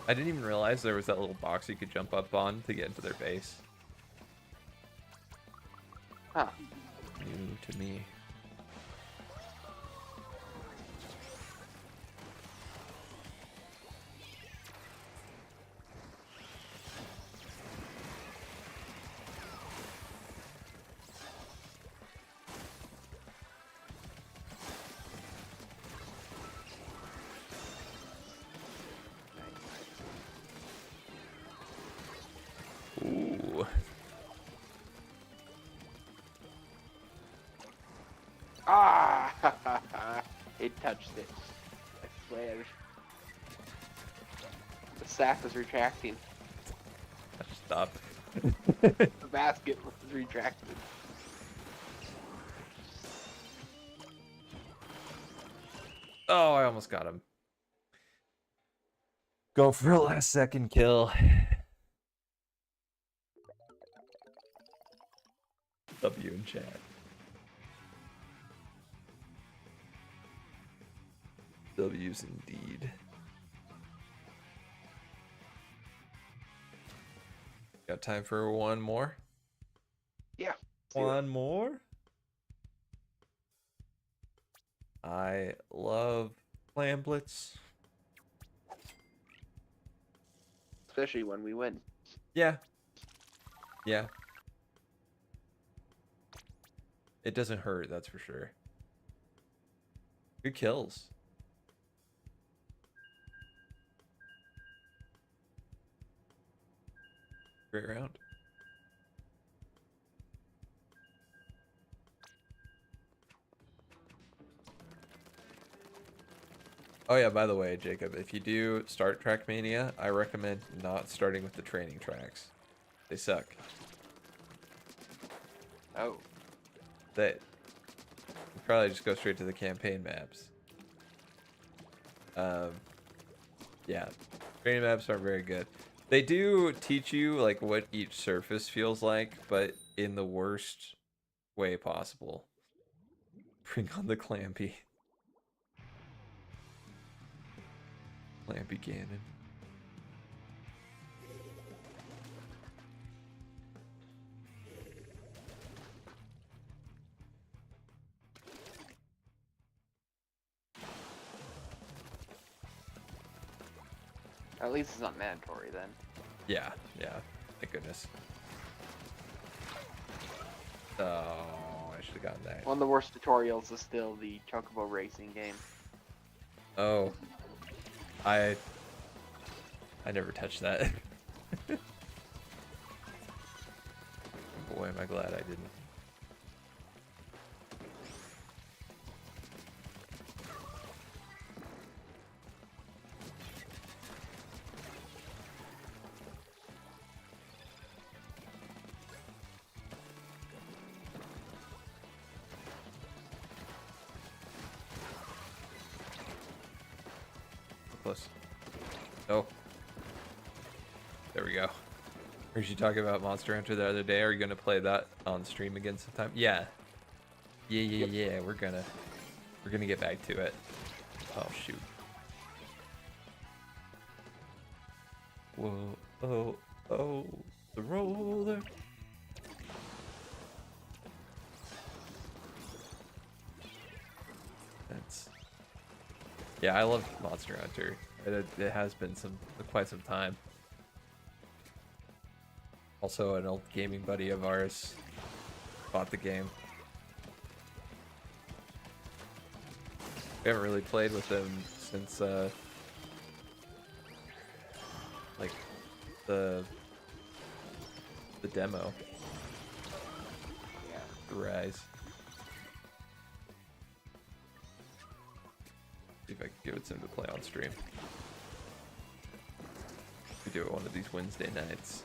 I didn't even realize there was that little box you could jump up on to get into their base. Huh. New to me. Ooh. Ah! It touched it. I swear. The sack was retracting. Stop. The basket was retracted. Oh, I almost got him. Go for a last second kill. W in chat. W's indeed. Got time for one more? Yeah. One more? I love flamblets. Especially when we win. Yeah. Yeah. It doesn't hurt, that's for sure. Good kills. Great round. Oh yeah, by the way, Jacob, if you do start Trackmania, I recommend not starting with the training tracks. They suck. Oh. They probably just go straight to the campaign maps. Yeah, training maps aren't very good. They do teach you like what each surface feels like, but in the worst way possible. Bring on the Clampy. Clampy cannon. At least it's not mandatory then. Yeah, yeah. Thank goodness. Oh, I should have gotten that. One of the worst tutorials is still the Chocobo racing game. Oh. I never touched that. Boy, am I glad I didn't. Close. Oh. There we go. Heard you talking about Monster Hunter the other day. Are you gonna play that on stream again sometime? Yeah. Yeah. We're gonna get back to it. Oh shoot. Whoa. Oh. The roller. That's. Yeah, I love Monster Hunter. It has been quite some time. Also, an old gaming buddy of ours bought the game. We haven't really played with him since like the demo. Yeah. The Rise. See if I can give it to him to play on stream. We do it one of these Wednesday nights.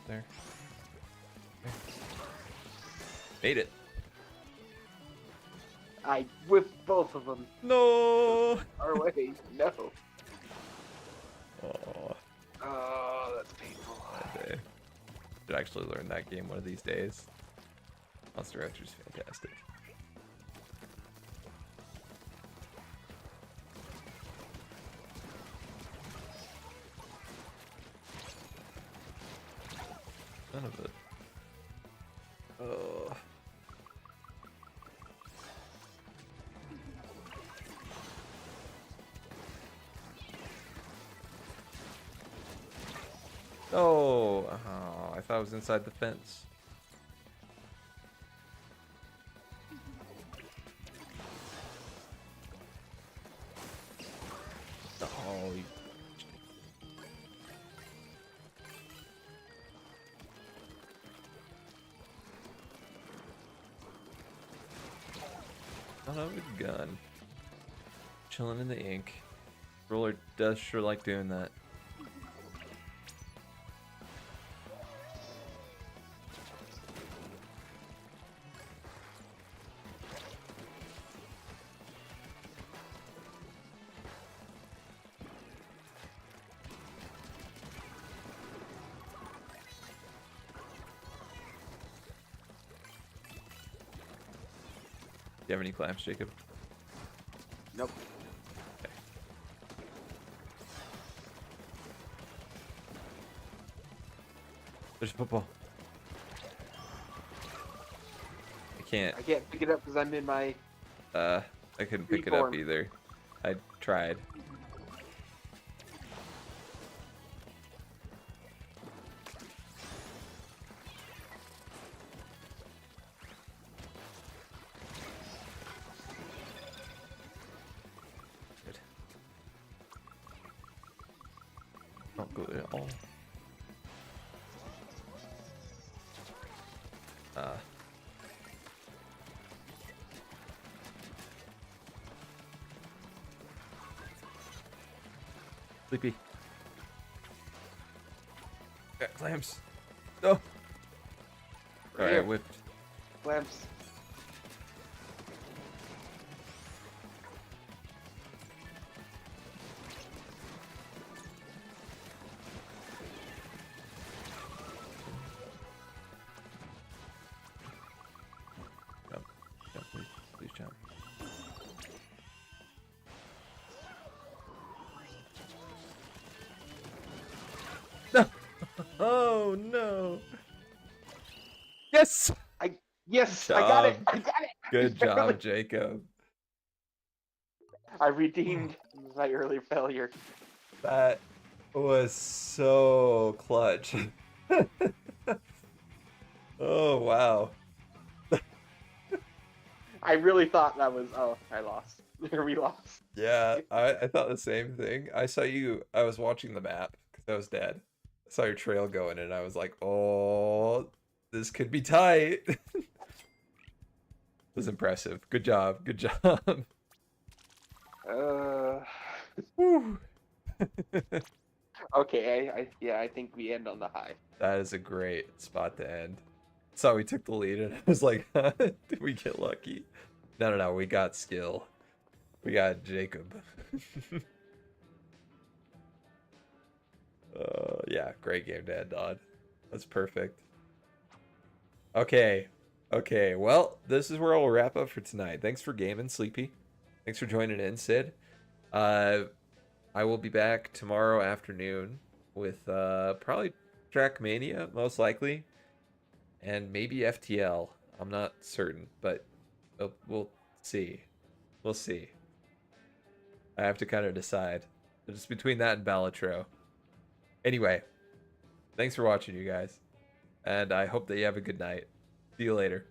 There. Made it. I whipped both of them No. our way. No. Oh, Oh, that's painful. that day. Should actually learn that game one of these days. Monster Hunter's fantastic. None of it. Oh. Oh, I thought it was inside the fence. Oh, you... Son of a gun. Chilling in the ink. Roller does sure like doing that. you have any clamps, Jacob? Nope. Okay. There's a football. I can't. I can't pick it up because I'm in my. I couldn't pick it up Freeform. either. I tried. Good. Not good at all. Sleepy. Got clamps. No. Right Alright, I here. whipped. Lamps. Jump. Jump, please. Please jump. No! Oh no! Yes! Yes, I got it. Job. I got it. Good Barely. job, Jacob. I redeemed my earlier failure. That was so clutch. Oh wow. I really thought that was. Oh, I lost. We lost. Yeah, I thought the same thing. I saw you. I was watching the map because I was dead. I saw your trail going, and I was like, "Oh, this could be tight." It was impressive. Good job. Good job. Uh. Whew. Okay. I think we end on the high. That is a great spot to end. So we took the lead, and I was like, "Did we get lucky?" No, no, no. We got skill. We got Jacob. Yeah, great game to end on. That's perfect. Okay. Okay, well, this is where I'll wrap up for tonight. Thanks for gaming, Sleepy. Thanks for joining in, Sid. I will be back tomorrow afternoon with probably Trackmania, most likely, and maybe FTL. I'm not certain, but we'll see. We'll see. I have to kind of decide. It's between that and Balatro. Anyway, thanks for watching, you guys. And I hope that you have a good night. See you later.